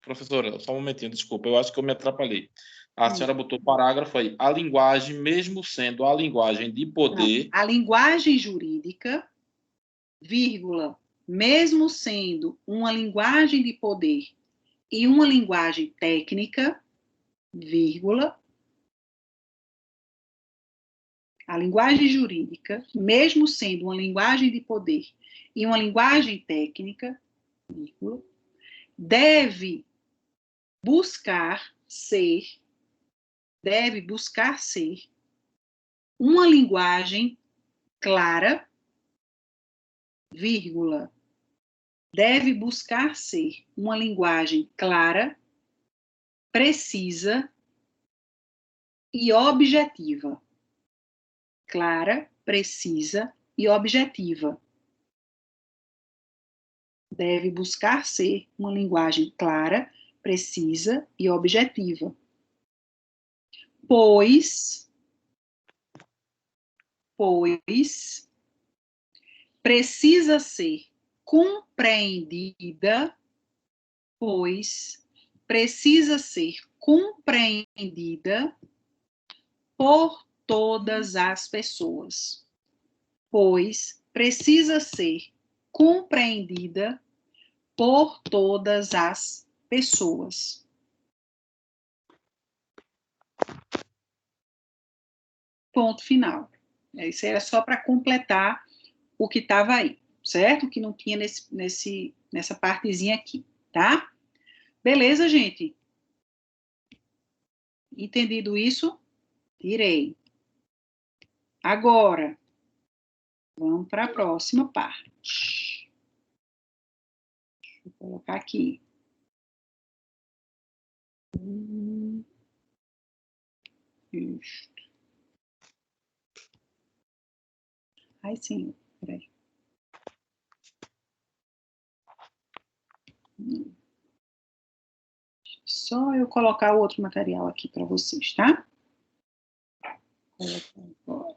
Professora, só um momentinho, desculpa, eu acho que eu me atrapalhei. A senhora botou parágrafo aí. A linguagem, mesmo sendo a linguagem de poder... Não, a linguagem jurídica, vírgula, mesmo sendo uma linguagem de poder e uma linguagem técnica, vírgula, a linguagem jurídica, mesmo sendo uma linguagem de poder e uma linguagem técnica, vírgula, deve buscar ser uma linguagem clara, vírgula, deve buscar ser uma linguagem clara, precisa e objetiva. Clara, precisa e objetiva. Deve buscar ser uma linguagem clara, precisa e objetiva. Pois precisa ser compreendida, por todas as pessoas. Pois precisa ser compreendida por todas as pessoas. Ponto final. Isso era só para completar o que estava aí, certo? Que não tinha nessa partezinha aqui, tá? Beleza, gente? Entendido isso? Tirei. Agora, vamos para a próxima parte. Vou colocar aqui. Isso. Ai, sim, peraí. Só eu colocar o outro material aqui para vocês, tá? Agora.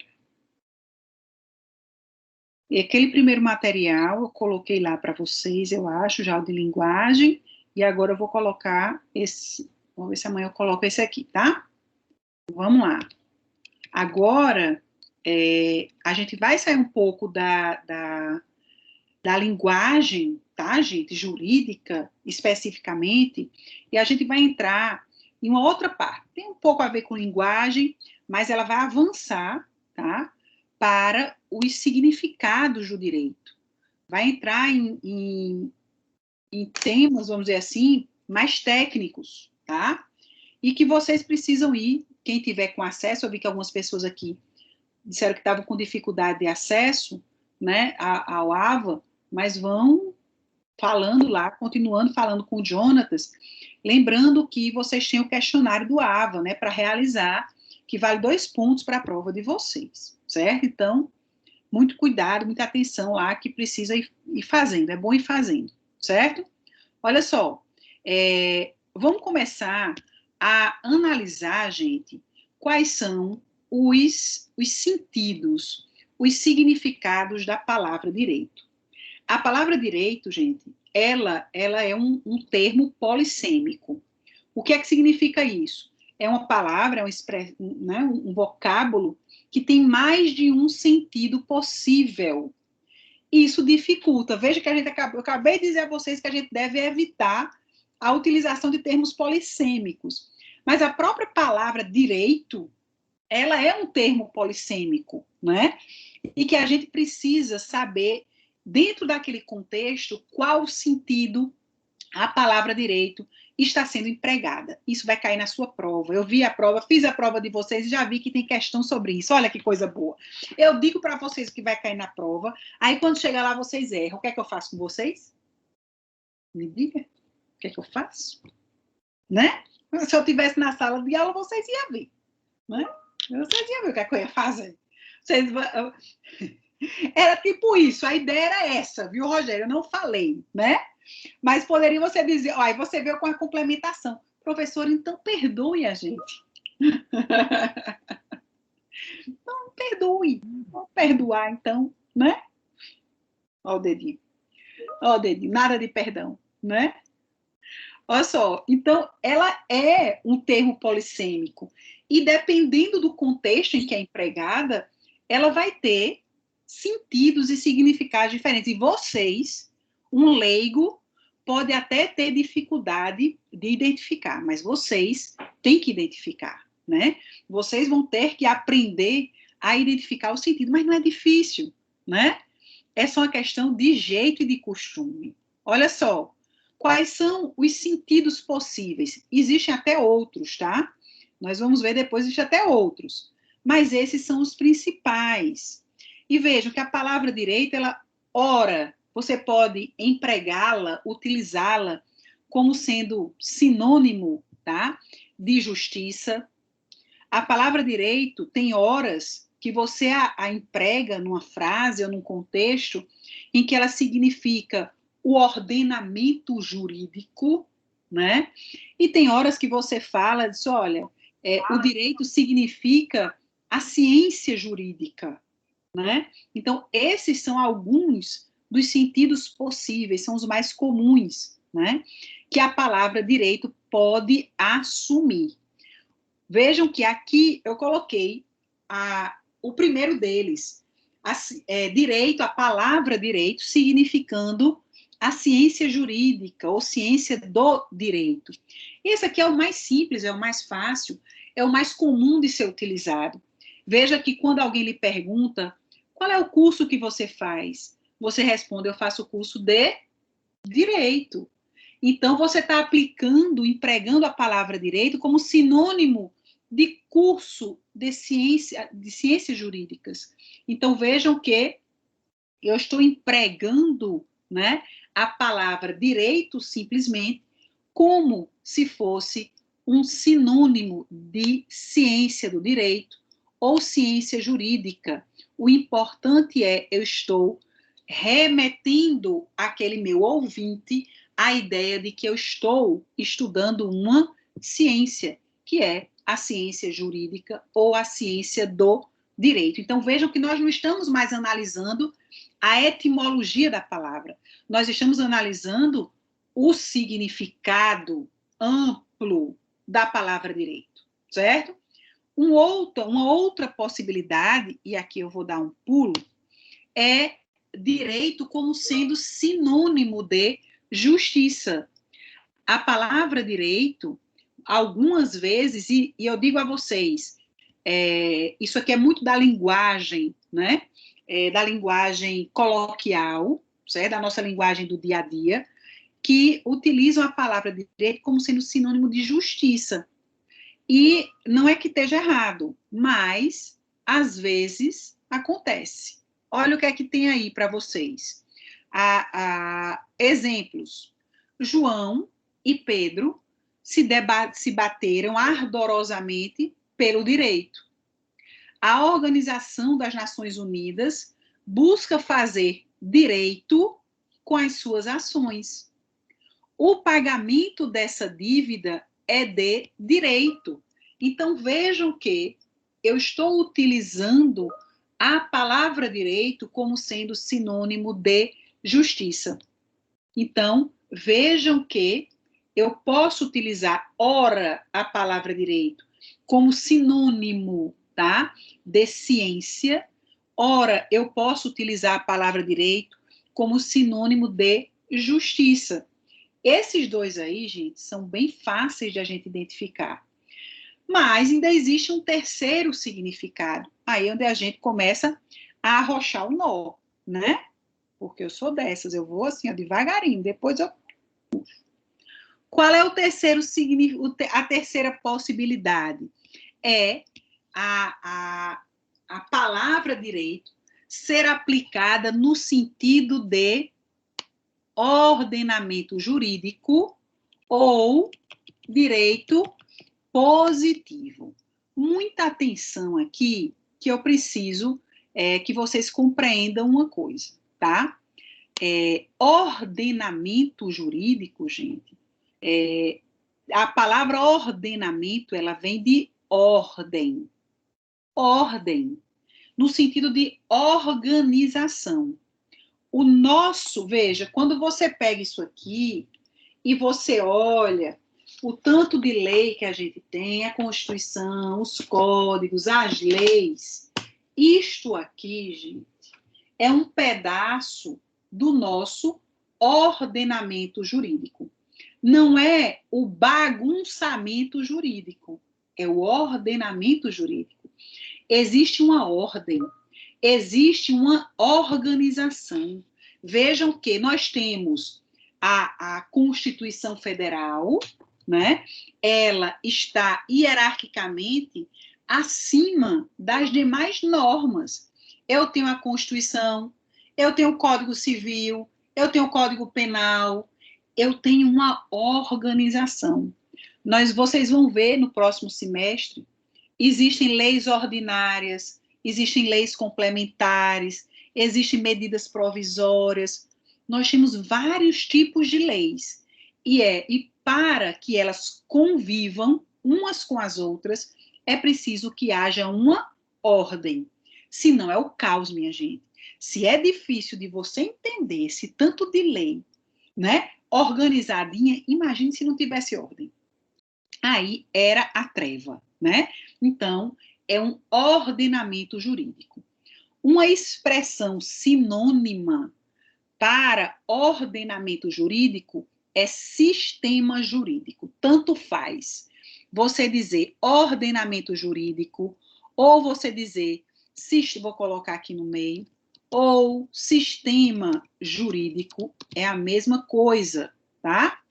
E aquele primeiro material eu coloquei lá para vocês, eu acho, já o de linguagem, e agora eu vou colocar esse. Vamos ver se amanhã eu coloco esse aqui, tá? Vamos lá. Agora, a gente vai sair um pouco da linguagem, tá, gente, jurídica, especificamente, e a gente vai entrar em uma outra parte. Tem um pouco a ver com linguagem, mas ela vai avançar, tá, para os significados do direito. Vai entrar em temas, vamos dizer assim, mais técnicos, tá? E que vocês precisam ir, quem tiver com acesso, eu vi que algumas pessoas aqui disseram que estavam com dificuldade de acesso, né, ao AVA, mas vão falando lá, continuando falando com o Jonatas, lembrando que vocês têm o questionário do AVA, né, para realizar, que vale 2 pontos para a prova de vocês, certo? Então, muito cuidado, muita atenção lá, que precisa ir fazendo, é bom ir fazendo, certo? Olha só, vamos começar a analisar, gente, quais são os sentidos, os significados da palavra direito. A palavra direito, gente, ela é um termo polissêmico. O que é que significa isso? É uma palavra, um vocábulo que tem mais de um sentido possível. Isso dificulta. Veja que eu acabei de dizer a vocês que a gente deve evitar a utilização de termos polissêmicos. Mas a própria palavra direito, ela é um termo polissêmico, né? E que a gente precisa saber, dentro daquele contexto, qual o sentido a palavra direito está sendo empregada. Isso vai cair na sua prova. Eu vi a prova, fiz a prova de vocês e já vi que tem questão sobre isso. Olha que coisa boa. Eu digo para vocês que vai cair na prova, aí quando chegar lá vocês erram. O que é que eu faço com vocês? Me diga. O que é que eu faço? Né? Se eu estivesse na sala de aula, vocês iam ver. Né? Vocês iam ver o que é que eu ia fazer. Vocês... Era tipo isso, a ideia era essa, viu, Rogério? Eu não falei, né? Mas poderia você dizer, aí você veio com a complementação. Professor, então perdoe a gente. Não, perdoe. Vamos perdoar, então, né? Ó o dedinho. Ó o dedinho, nada de perdão, né? Olha só, então, ela é um termo polissêmico. E dependendo do contexto em que é empregada, ela vai ter sentidos e significados diferentes. E vocês, um leigo, pode até ter dificuldade de identificar, mas vocês têm que identificar, né? Vocês vão ter que aprender a identificar o sentido, mas não é difícil, né? É só uma questão de jeito e de costume. Olha só, quais são os sentidos possíveis? Existem até outros, tá? Nós vamos ver depois, existem até outros. Mas esses são os principais. E vejam que a palavra direito, ela, ora, você pode empregá-la, utilizá-la como sendo sinônimo, tá? De justiça. A palavra direito tem horas que você a emprega numa frase ou num contexto em que ela significa o ordenamento jurídico, né? E tem horas que você fala, diz, olha, o direito significa a ciência jurídica, né? Então, esses são alguns dos sentidos possíveis, são os mais comuns, né? Que a palavra direito pode assumir. Vejam que aqui eu coloquei o primeiro deles, direito, a palavra direito, significando a ciência jurídica ou ciência do direito. Esse aqui é o mais simples, é o mais fácil, é o mais comum de ser utilizado. Veja que quando alguém lhe pergunta qual é o curso que você faz, você responde, eu faço o curso de direito. Então, você está aplicando, empregando a palavra direito como sinônimo de curso de ciências jurídicas. Então, vejam que eu estou empregando, né, a palavra direito simplesmente como se fosse um sinônimo de ciência do direito ou ciência jurídica. O importante é eu estou remetendo àquele meu ouvinte a ideia de que eu estou estudando uma ciência, que é a ciência jurídica ou a ciência do direito. Então, vejam que nós não estamos mais analisando a etimologia da palavra, nós estamos analisando o significado amplo da palavra direito, certo? Uma outra possibilidade, e aqui eu vou dar um pulo, é direito como sendo sinônimo de justiça. A palavra direito, algumas vezes, e eu digo a vocês, isso aqui é muito da linguagem, né? Da linguagem coloquial, certo? Da nossa linguagem do dia a dia, que utilizam a palavra direito como sendo sinônimo de justiça. E não é que esteja errado, mas, às vezes, acontece. Olha o que é que tem aí para vocês. Exemplos. João e Pedro se bateram ardorosamente pelo direito. A Organização das Nações Unidas busca fazer direito com as suas ações. O pagamento dessa dívida é de direito. Então, vejam que eu estou utilizando a palavra direito como sendo sinônimo de justiça. Então, vejam que eu posso utilizar, ora, a palavra direito como sinônimo, tá, de ciência, ora, eu posso utilizar a palavra direito como sinônimo de justiça. Esses dois aí, gente, são bem fáceis de a gente identificar. Mas ainda existe um terceiro significado, aí onde a gente começa a arrochar o nó, né? Porque eu sou dessas, eu vou assim, ó, devagarinho, depois eu... Qual é o terceiro significado, a terceira possibilidade? É a palavra direito ser aplicada no sentido de ordenamento jurídico ou direito positivo. Muita atenção aqui, que eu preciso que vocês compreendam uma coisa, tá? Ordenamento jurídico, gente, a palavra ordenamento, ela vem de ordem. Ordem, no sentido de organização. O nosso, veja, quando você pega isso aqui e você olha o tanto de lei que a gente tem, a Constituição, os códigos, as leis, isto aqui, gente, é um pedaço do nosso ordenamento jurídico. Não é o bagunçamento jurídico, é o ordenamento jurídico. Existe uma ordem, existe uma organização. Vejam que nós temos a Constituição Federal, né? Ela está hierarquicamente acima das demais normas. Eu tenho a Constituição, eu tenho o Código Civil, eu tenho o Código Penal, eu tenho uma organização. Vocês vão ver no próximo semestre, existem leis ordinárias, existem leis complementares, existem medidas provisórias. Nós temos vários tipos de leis. E para que elas convivam umas com as outras, é preciso que haja uma ordem. Senão é o caos, minha gente. Se é difícil de você entender esse tanto de lei, né, organizadinha, imagine se não tivesse ordem. Aí era a treva, né? Então, é um ordenamento jurídico. Uma expressão sinônima para ordenamento jurídico é sistema jurídico. Tanto faz você dizer ordenamento jurídico, ou você dizer, vou colocar aqui no meio, ou sistema jurídico, é a mesma coisa, tá?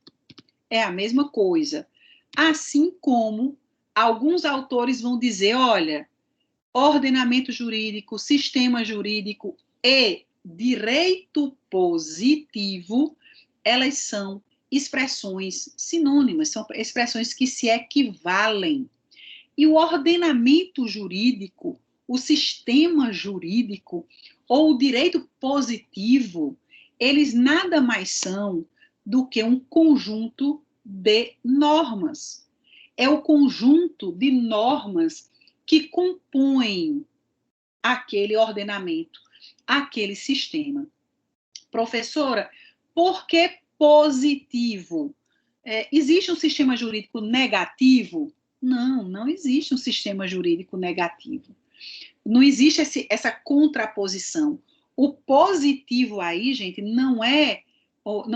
É a mesma coisa. Assim como alguns autores vão dizer, olha, ordenamento jurídico, sistema jurídico e direito positivo, elas são expressões sinônimas, são expressões que se equivalem. E o ordenamento jurídico, o sistema jurídico ou o direito positivo, eles nada mais são do que um conjunto de normas. É o conjunto de normas que compõem aquele ordenamento, aquele sistema. Professora, por que positivo? Existe um sistema jurídico negativo? Não, não existe um sistema jurídico negativo. Não existe essa contraposição. O positivo aí, gente, não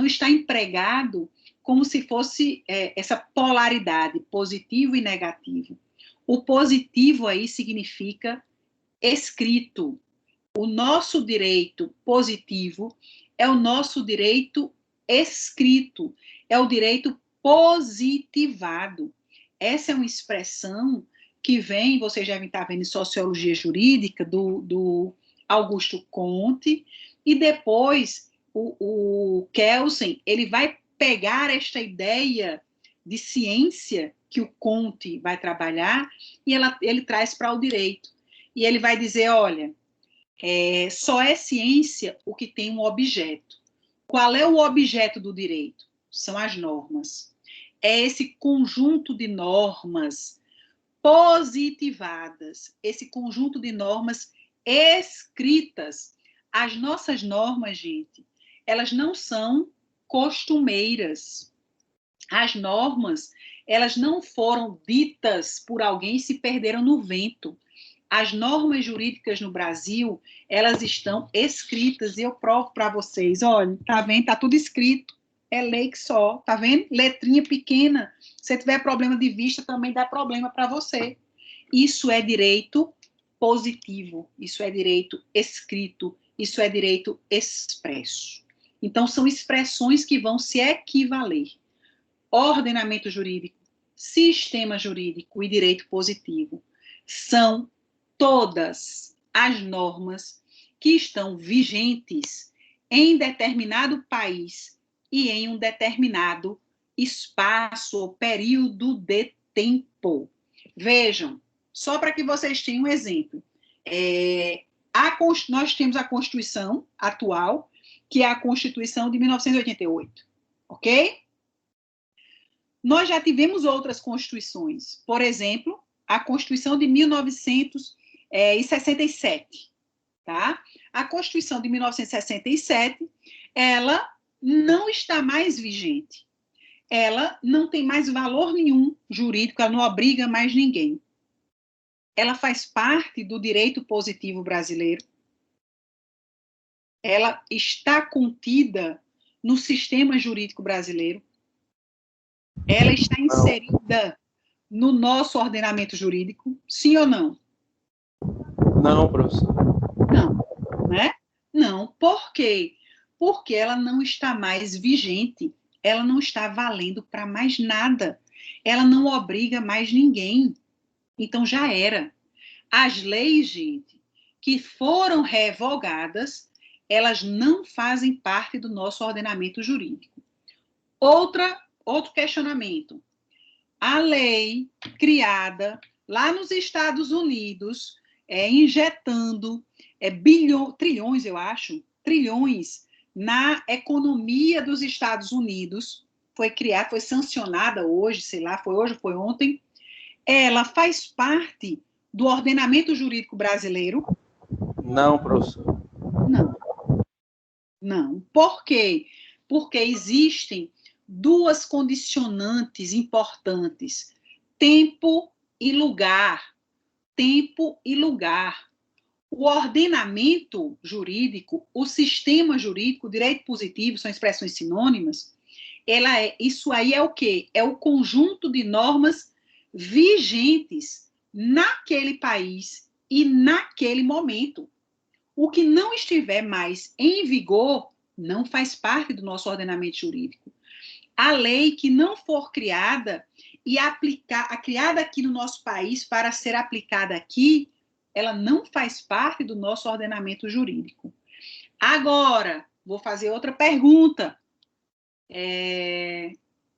está empregado como se fosse essa polaridade, positivo e negativo. O positivo aí significa escrito. O nosso direito positivo é o nosso direito escrito, é o direito positivado. Essa é uma expressão que vem, vocês devem estar vendo em Sociologia Jurídica, do Augusto Comte, e depois o Kelsen, ele vai pegar esta ideia de ciência que o Comte vai trabalhar, e ele traz para o direito. E ele vai dizer, olha, só é ciência o que tem um objeto. Qual é o objeto do direito? São as normas. É esse conjunto de normas positivadas, esse conjunto de normas escritas. As nossas normas, gente, elas não são costumeiras. As normas, elas não foram ditas por alguém e se perderam no vento. As normas jurídicas no Brasil, elas estão escritas, e eu provo para vocês, olha, tá vendo? Tá tudo escrito, é lei que só, tá vendo? Letrinha pequena, se tiver problema de vista, também dá problema para você. Isso é direito positivo, isso é direito escrito, isso é direito expresso. Então, são expressões que vão se equivaler. Ordenamento jurídico, sistema jurídico e direito positivo são todas as normas que estão vigentes em determinado país e em um determinado espaço ou período de tempo. Vejam, só para que vocês tenham um exemplo, nós temos a Constituição atual, que é a Constituição de 1988, ok? Nós já tivemos outras constituições, por exemplo, a Constituição de 1967, tá? A Constituição de 1967, ela não está mais vigente. Ela não tem mais valor nenhum jurídico, ela não obriga mais ninguém. Ela faz parte do direito positivo brasileiro. Ela está contida no sistema jurídico brasileiro. Ela está inserida no nosso ordenamento jurídico, sim ou não? Não, professor. Não, né? Não. Por quê? Porque ela não está mais vigente, ela não está valendo para mais nada, ela não obriga mais ninguém. Então já era. As leis, gente, que foram revogadas, elas não fazem parte do nosso ordenamento jurídico. Outro questionamento. A lei criada lá nos Estados Unidos, injetando trilhões, eu acho, trilhões na economia dos Estados Unidos, foi criada, foi sancionada hoje, sei lá, foi hoje ou foi ontem, ela faz parte do ordenamento jurídico brasileiro? Não, professor. Não. Não. Por quê? Porque existem duas condicionantes importantes: tempo e lugar. Tempo e lugar. O ordenamento jurídico, o sistema jurídico, o direito positivo, são expressões sinônimas, isso aí é o quê? É o conjunto de normas vigentes naquele país e naquele momento. O que não estiver mais em vigor não faz parte do nosso ordenamento jurídico. A lei que não for criada e criada aqui no nosso país para ser aplicada aqui, ela não faz parte do nosso ordenamento jurídico. Agora, vou fazer outra pergunta.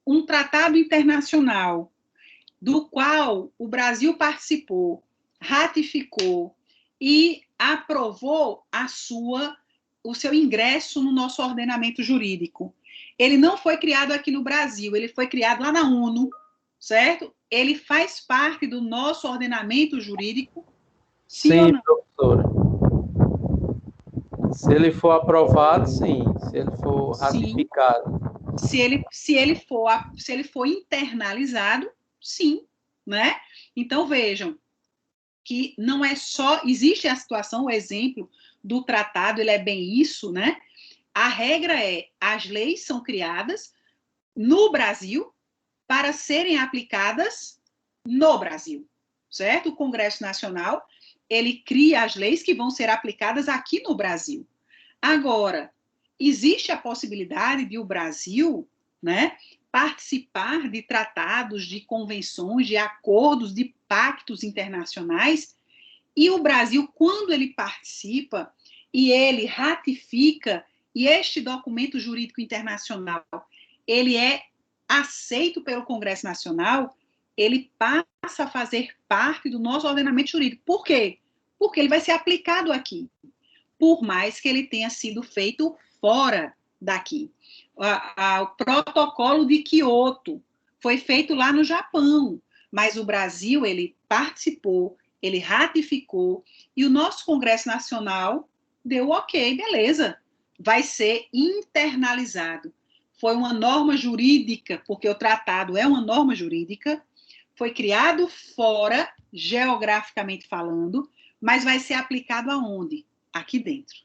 um tratado internacional do qual o Brasil participou, ratificou e aprovou o seu ingresso no nosso ordenamento jurídico. Ele não foi criado aqui no Brasil, ele foi criado lá na ONU, certo? Ele faz parte do nosso ordenamento jurídico? Sim, professora. Se ele for aprovado, sim. Se ele for ratificado. Se ele for internalizado, sim, né? Então, vejam que não é só... Existe a situação, o exemplo do tratado, ele é bem isso, né? A regra é, as leis são criadas no Brasil para serem aplicadas no Brasil, certo? O Congresso Nacional, ele cria as leis que vão ser aplicadas aqui no Brasil. Agora, existe a possibilidade de o Brasil, né, participar de tratados, de convenções, de acordos, de pactos internacionais, e o Brasil, quando ele participa e ele ratifica, e este documento jurídico internacional, ele é aceito pelo Congresso Nacional, ele passa a fazer parte do nosso ordenamento jurídico. Por quê? Porque ele vai ser aplicado aqui, por mais que ele tenha sido feito fora daqui. O protocolo de Kyoto foi feito lá no Japão, mas o Brasil, ele participou, ele ratificou, e o nosso Congresso Nacional deu ok, beleza, vai ser internalizado. Foi uma norma jurídica, porque o tratado é uma norma jurídica, foi criado fora, geograficamente falando, mas vai ser aplicado aonde? Aqui dentro,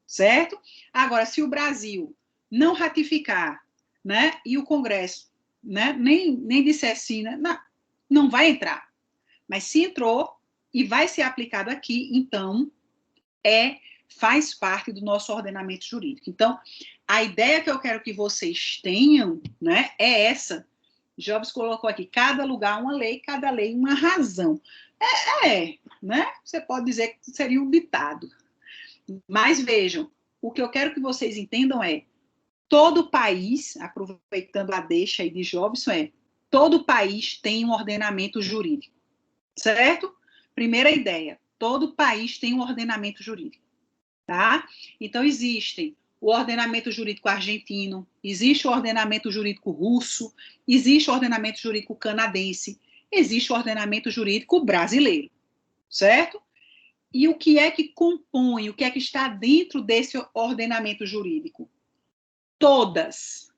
certo? Agora, se o Brasil não ratificar, né, e o Congresso, né, nem disser assim, né, não vai entrar. Mas se entrou e vai ser aplicado aqui, então faz parte do nosso ordenamento jurídico. Então, a ideia que eu quero que vocês tenham, né, é essa. Jobs colocou aqui, cada lugar uma lei, cada lei uma razão. Né? Você pode dizer que seria um ditado. Mas vejam, o que eu quero que vocês entendam é, todo país, aproveitando a deixa aí de Jobson, todo país tem um ordenamento jurídico, certo? Primeira ideia, todo país tem um ordenamento jurídico, tá? Então, existem o ordenamento jurídico argentino, existe o ordenamento jurídico russo, existe o ordenamento jurídico canadense, existe o ordenamento jurídico brasileiro, certo? E o que é que compõe, o que é que está dentro desse ordenamento jurídico? Todas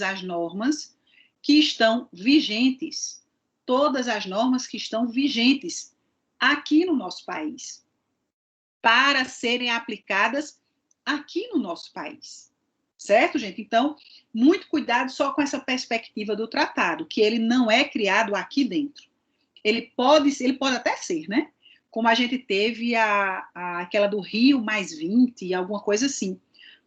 as normas que estão vigentes, todas as normas que estão vigentes aqui no nosso país, para serem aplicadas aqui no nosso país. Certo, gente? Então, muito cuidado só com essa perspectiva do tratado, que ele não é criado aqui dentro. Ele pode até ser, né? Como a gente teve aquela do Rio +20, alguma coisa assim.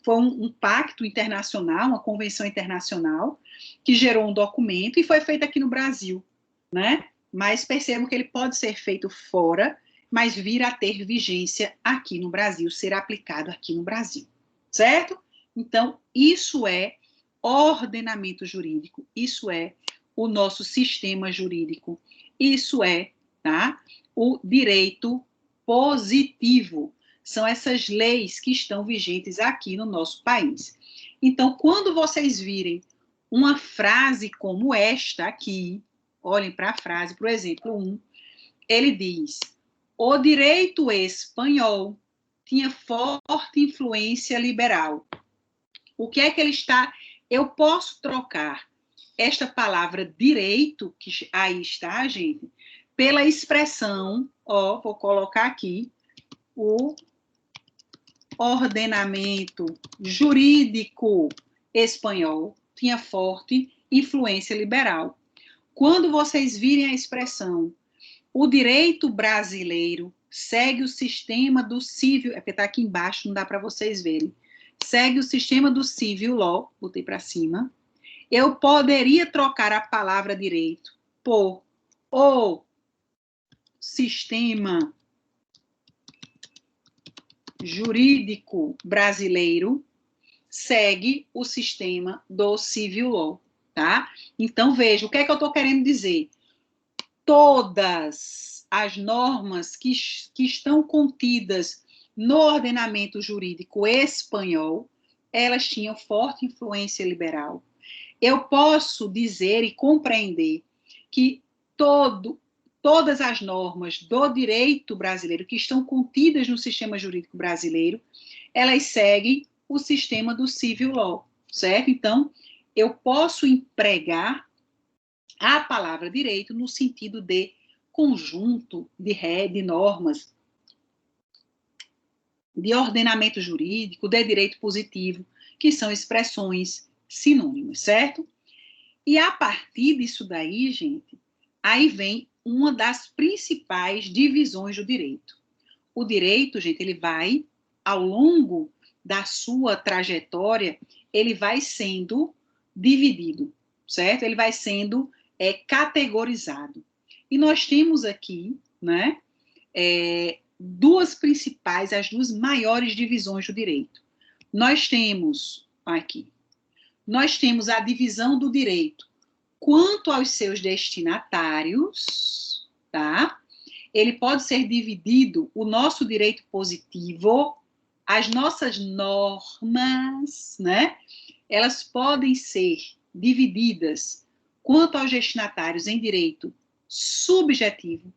Foi um pacto internacional, uma convenção internacional, que gerou um documento e foi feito aqui no Brasil, né? Mas percebam que ele pode ser feito fora, mas vir a ter vigência aqui no Brasil, ser aplicado aqui no Brasil, certo? Então, isso é ordenamento jurídico, isso é o nosso sistema jurídico, isso é, tá, o direito positivo. São essas leis que estão vigentes aqui no nosso país. Então, quando vocês virem uma frase como esta aqui, olhem para a frase, por exemplo, 1, ele diz: o direito espanhol tinha forte influência liberal. O que é que ele está... Eu posso trocar esta palavra direito, que aí está, gente, pela expressão, vou colocar aqui, o ordenamento jurídico espanhol tinha forte influência liberal. Quando vocês virem a expressão o direito brasileiro segue o sistema do civil... É porque está aqui embaixo, não dá para vocês verem. Segue o sistema do civil law, botei para cima. Eu poderia trocar a palavra direito por o sistema jurídico brasileiro, segue o sistema do Civil Law, tá? Então, veja, o que é que eu estou querendo dizer? Todas as normas que estão contidas no ordenamento jurídico espanhol, elas tinham forte influência liberal. Eu posso dizer e compreender que todas as normas do direito brasileiro que estão contidas no sistema jurídico brasileiro, elas seguem o sistema do Civil Law, certo? Então, eu posso empregar a palavra direito no sentido de conjunto de normas, de ordenamento jurídico, de direito positivo, que são expressões sinônimas, certo? E a partir disso daí, gente, aí vem uma das principais divisões do direito. O direito, gente, ele vai, ao longo da sua trajetória, ele vai sendo dividido, certo? Ele vai sendo categorizado. E nós temos aqui, né, duas principais, as duas maiores divisões do direito. Nós temos a divisão do direito quanto aos seus destinatários, tá? Ele pode ser dividido, o nosso direito positivo, as nossas normas, né? Elas podem ser divididas quanto aos destinatários em direito subjetivo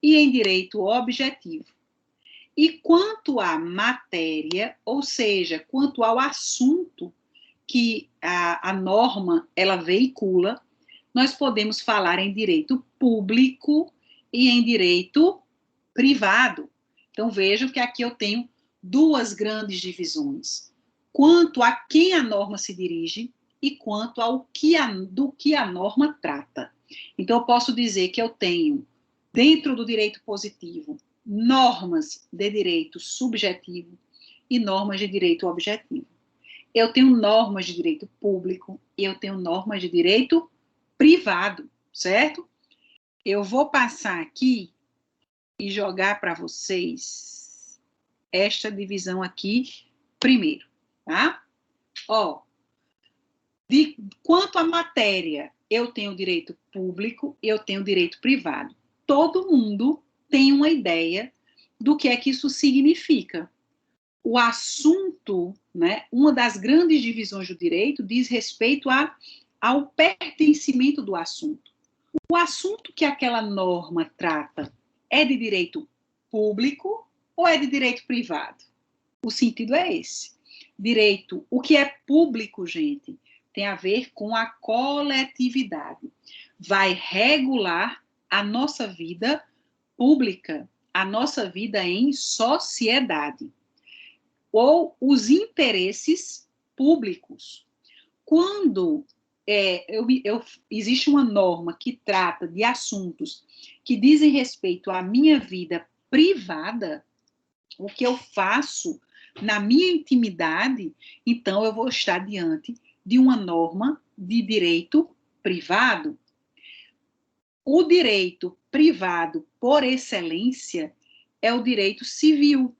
e em direito objetivo. E quanto à matéria, ou seja, quanto ao assunto que a norma ela veicula, nós podemos falar em direito público e em direito privado. Então, vejam que aqui eu tenho duas grandes divisões. Quanto a quem a norma se dirige e quanto do que a norma trata. Então, eu posso dizer que eu tenho, dentro do direito positivo, normas de direito subjetivo e normas de direito objetivo. Eu tenho normas de direito público e eu tenho normas de direito privado, certo? Eu vou passar aqui e jogar para vocês esta divisão aqui primeiro, tá? Ó, quanto à matéria, eu tenho direito público e eu tenho direito privado. Todo mundo tem uma ideia do que é que isso significa. O assunto, né, uma das grandes divisões do direito diz respeito ao pertencimento do assunto. O assunto que aquela norma trata é de direito público ou é de direito privado? O sentido é esse. Direito, o que é público, gente, tem a ver com a coletividade. Vai regular a nossa vida pública, a nossa vida em sociedade, ou os interesses públicos. Quando existe uma norma que trata de assuntos que dizem respeito à minha vida privada, o que eu faço na minha intimidade, então eu vou estar diante de uma norma de direito privado. O direito privado, por excelência, é o direito civil.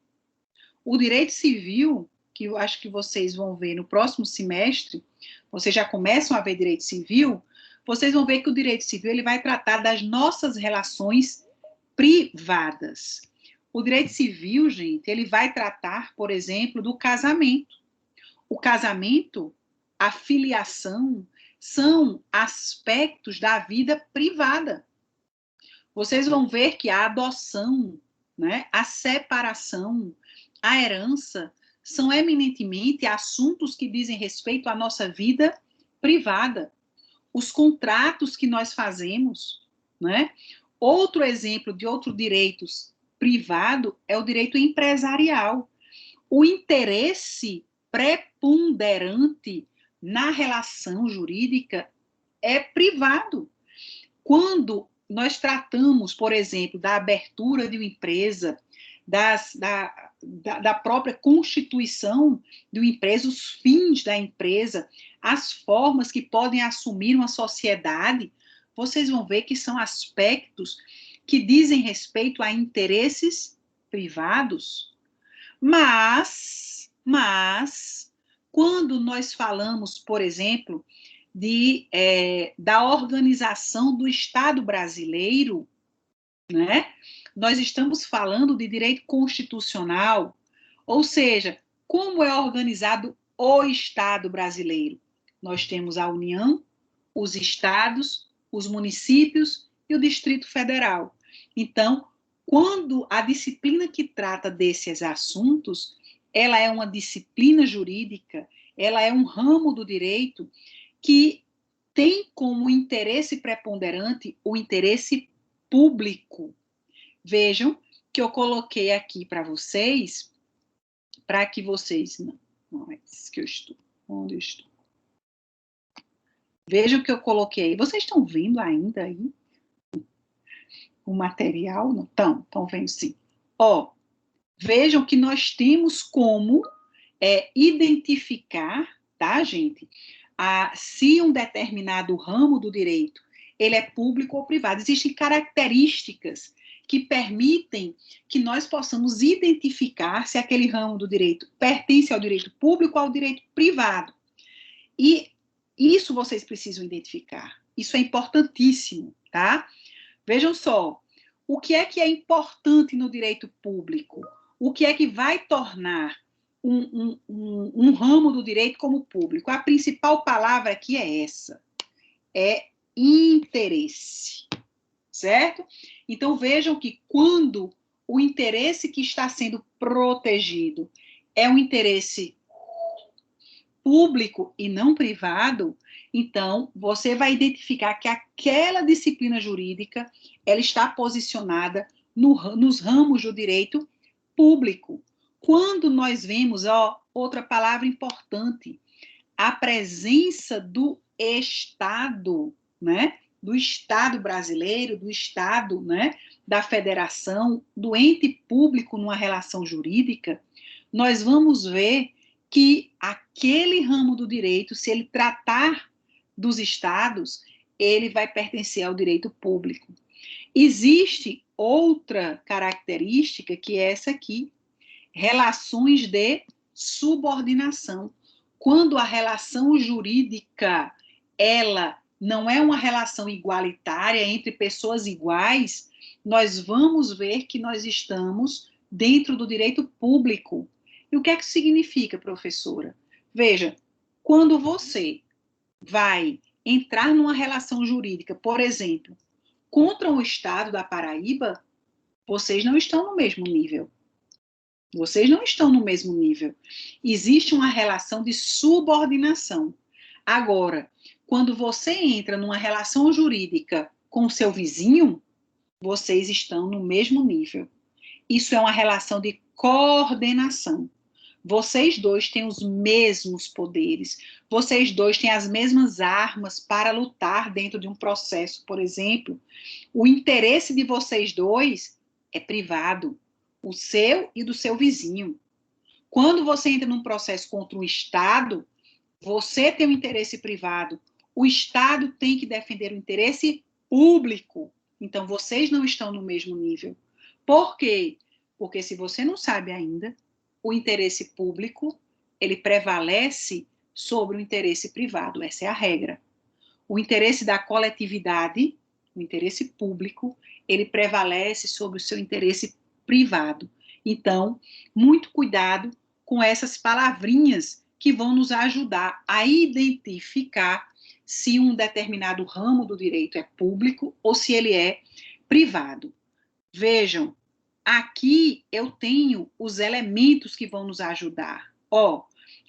O direito civil, que eu acho que vocês vão ver no próximo semestre, vocês já começam a ver direito civil, vocês vão ver que o direito civil ele vai tratar das nossas relações privadas. O direito civil, gente, ele vai tratar, por exemplo, do casamento. O casamento, a filiação, são aspectos da vida privada. Vocês vão ver que a adoção, né, a separação, a herança, são eminentemente assuntos que dizem respeito à nossa vida privada. Os contratos que nós fazemos, né? Outro exemplo de outro direito privado é o direito empresarial. O interesse preponderante na relação jurídica é privado. Quando nós tratamos, por exemplo, da abertura de uma empresa, da própria constituição de uma empresa, os fins da empresa, as formas que podem assumir uma sociedade, vocês vão ver que são aspectos que dizem respeito a interesses privados, mas quando nós falamos, por exemplo, da organização do Estado brasileiro, né? Nós estamos falando de direito constitucional, ou seja, como é organizado o Estado brasileiro. Nós temos a União, os estados, os municípios e o Distrito Federal. Então, quando a disciplina que trata desses assuntos, ela é uma disciplina jurídica, ela é um ramo do direito que tem como interesse preponderante o interesse público. Vejam que eu coloquei aqui para vocês, para que vocês... Não é isso que eu estou. Onde eu estou? Vejam que eu coloquei. Vocês estão vendo ainda aí o material? Não estão vendo sim. Ó, vejam que nós temos como identificar, tá, gente? Se um determinado ramo do direito ele é público ou privado. Existem características que permitem que nós possamos identificar se aquele ramo do direito pertence ao direito público ou ao direito privado. E isso vocês precisam identificar. Isso é importantíssimo, tá? Vejam só, o que é importante no direito público? O que é que vai tornar um ramo do direito como público? A principal palavra aqui é essa, é interesse, certo? Então, vejam que quando o interesse que está sendo protegido é um interesse público e não privado, então você vai identificar que aquela disciplina jurídica ela está posicionada nos ramos do direito público. Quando nós vemos, outra palavra importante, a presença do Estado, né? Do Estado brasileiro, do Estado, né? Da federação, do ente público numa relação jurídica, nós vamos ver que aquele ramo do direito, se ele tratar dos estados, ele vai pertencer ao direito público. Existe outra característica que é essa aqui, relações de subordinação. Quando a relação jurídica, ela não é uma relação igualitária entre pessoas iguais, nós vamos ver que nós estamos dentro do direito público. E o que é que significa, professora? Veja, quando você vai entrar numa relação jurídica, por exemplo, contra o Estado da Paraíba, vocês não estão no mesmo nível. Vocês não estão no mesmo nível. Existe uma relação de subordinação. Agora, quando você entra numa relação jurídica com o seu vizinho, vocês estão no mesmo nível. Isso é uma relação de coordenação. Vocês dois têm os mesmos poderes. Vocês dois têm as mesmas armas para lutar dentro de um processo, por exemplo. O interesse de vocês dois é privado, o seu e do seu vizinho. Quando você entra num processo contra um Estado, você tem um interesse privado. O Estado tem que defender o interesse público. Então, vocês não estão no mesmo nível. Por quê? Porque se você não sabe ainda, o interesse público, ele prevalece sobre o interesse privado. Essa é a regra. O interesse da coletividade, o interesse público, ele prevalece sobre o seu interesse privado. Então, muito cuidado com essas palavrinhas que vão nos ajudar a identificar se um determinado ramo do direito é público ou se ele é privado. Vejam, aqui eu tenho os elementos que vão nos ajudar,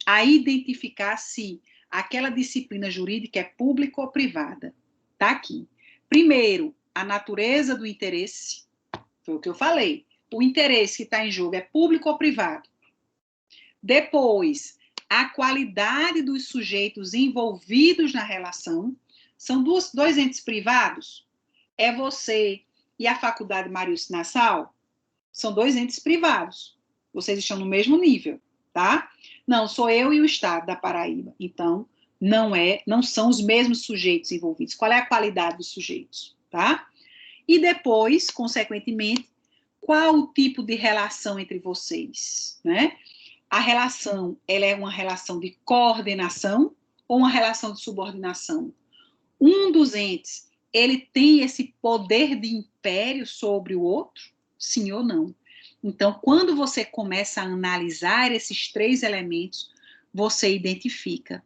a identificar se aquela disciplina jurídica é pública ou privada. Tá aqui. Primeiro, a natureza do interesse, foi o que eu falei. O interesse que está em jogo é público ou privado? Depois, a qualidade dos sujeitos envolvidos na relação. São dois entes privados? É você e a Faculdade Marilson Nassau? São dois entes privados. Vocês estão no mesmo nível, tá? Não, sou eu e o Estado da Paraíba. Então, não são os mesmos sujeitos envolvidos. Qual é a qualidade dos sujeitos, tá? E depois, consequentemente, qual o tipo de relação entre vocês, né? a relação, ela é uma relação de coordenação ou uma relação de subordinação? Um dos entes, ele tem esse poder de império sobre o outro? Sim ou não? Então, quando você começa a analisar esses 3 elementos, você identifica.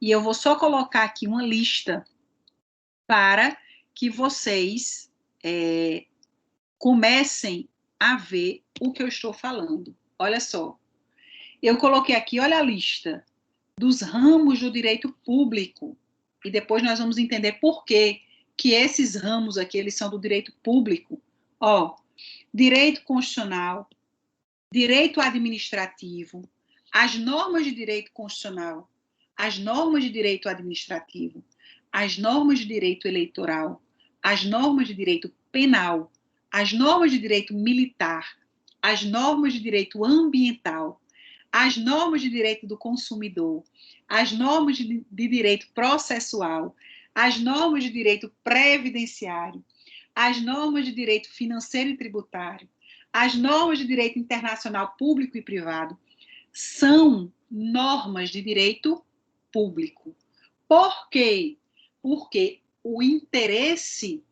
E eu vou só colocar aqui uma lista para que vocês comecem a ver o que eu estou falando. Olha só. Eu coloquei aqui, olha a lista dos ramos do direito público. E depois nós vamos entender por que esses ramos aqui, eles são do direito público. Ó, direito constitucional, direito administrativo, as normas de direito constitucional, as normas de direito administrativo, as normas de direito eleitoral, as normas de direito penal, as normas de direito militar, as normas de direito ambiental, as normas de direito do consumidor, as normas de direito processual, as normas de direito previdenciário, as normas de direito financeiro e tributário, as normas de direito internacional público e privado, são normas de direito público. Por quê? Porque o interesse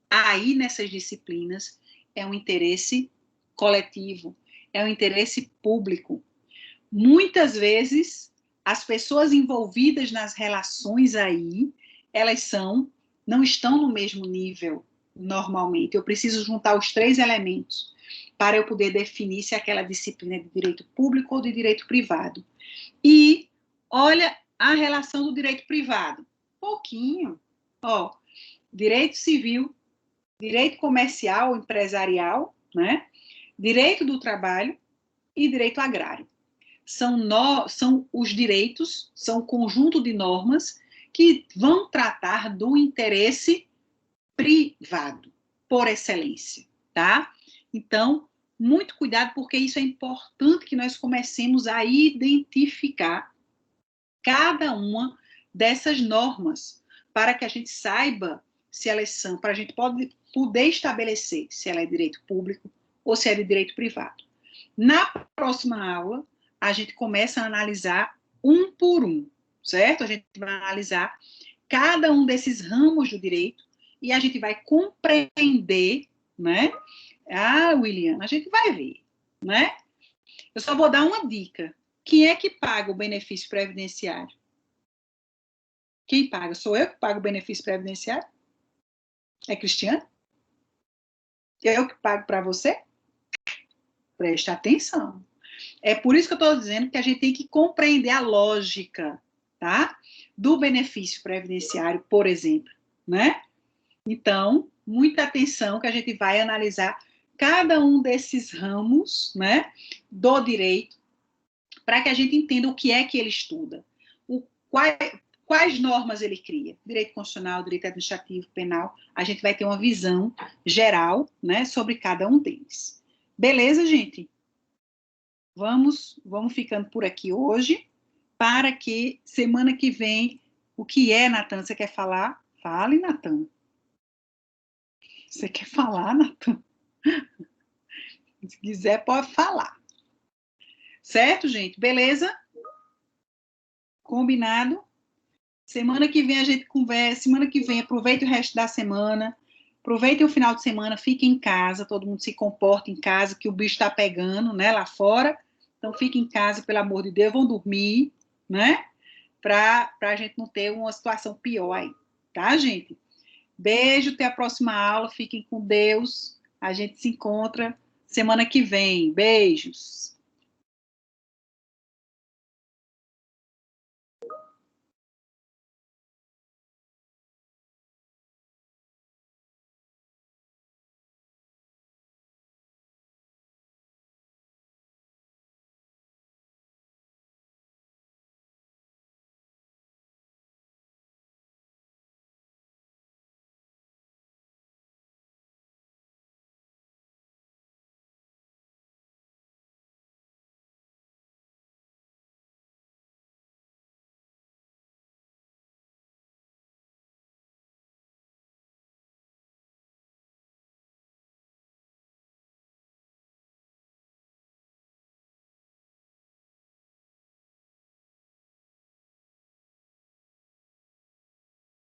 aí nessas disciplinas é um interesse coletivo, é um interesse público. Muitas vezes, as pessoas envolvidas nas relações aí, elas não estão no mesmo nível normalmente. Eu preciso juntar os 3 elementos para eu poder definir se aquela disciplina é de direito público ou de direito privado. E olha a relação do direito privado. Pouquinho. Ó, direito civil, direito comercial, empresarial, né? Direito do trabalho e direito agrário. São os direitos, são o conjunto de normas que vão tratar do interesse privado, por excelência, tá? Então, muito cuidado, porque isso é importante que nós comecemos a identificar cada uma dessas normas, para que a gente saiba se elas são, para a gente poder estabelecer se ela é direito público ou se é de direito privado. Na próxima aula, a gente começa a analisar um por um, certo? A gente vai analisar cada um desses ramos do direito e a gente vai compreender, né? Ah, William, a gente vai ver, né? Eu só vou dar uma dica. Quem é que paga o benefício previdenciário? Quem paga? Sou eu que pago o benefício previdenciário? É Cristiane? É eu que pago para você? Preste atenção. É por isso que eu estou dizendo que a gente tem que compreender a lógica, tá? Do benefício previdenciário, por exemplo, né? Então, muita atenção que a gente vai analisar cada um desses ramos, né, do direito, para que a gente entenda o que é que ele estuda, quais normas ele cria, direito constitucional, direito administrativo, penal, a gente vai ter uma visão geral, né, sobre cada um deles. Beleza, gente? Vamos ficando por aqui hoje, para que semana que vem, o que é, Natan? Você quer falar? Fale, Natan. Você quer falar, Natan? Se quiser, pode falar. Certo, gente? Beleza? Combinado? Semana que vem a gente conversa. Semana que vem, aproveite o resto da semana. Aproveite o final de semana, fique em casa. Todo mundo se comporta em casa, que o bicho está pegando, né? Lá fora. Então, fique em casa, pelo amor de Deus. Vão dormir, né? Para a gente não ter uma situação pior aí. Tá, gente? Beijo, até a próxima aula. Fiquem com Deus. A gente se encontra semana que vem. Beijos.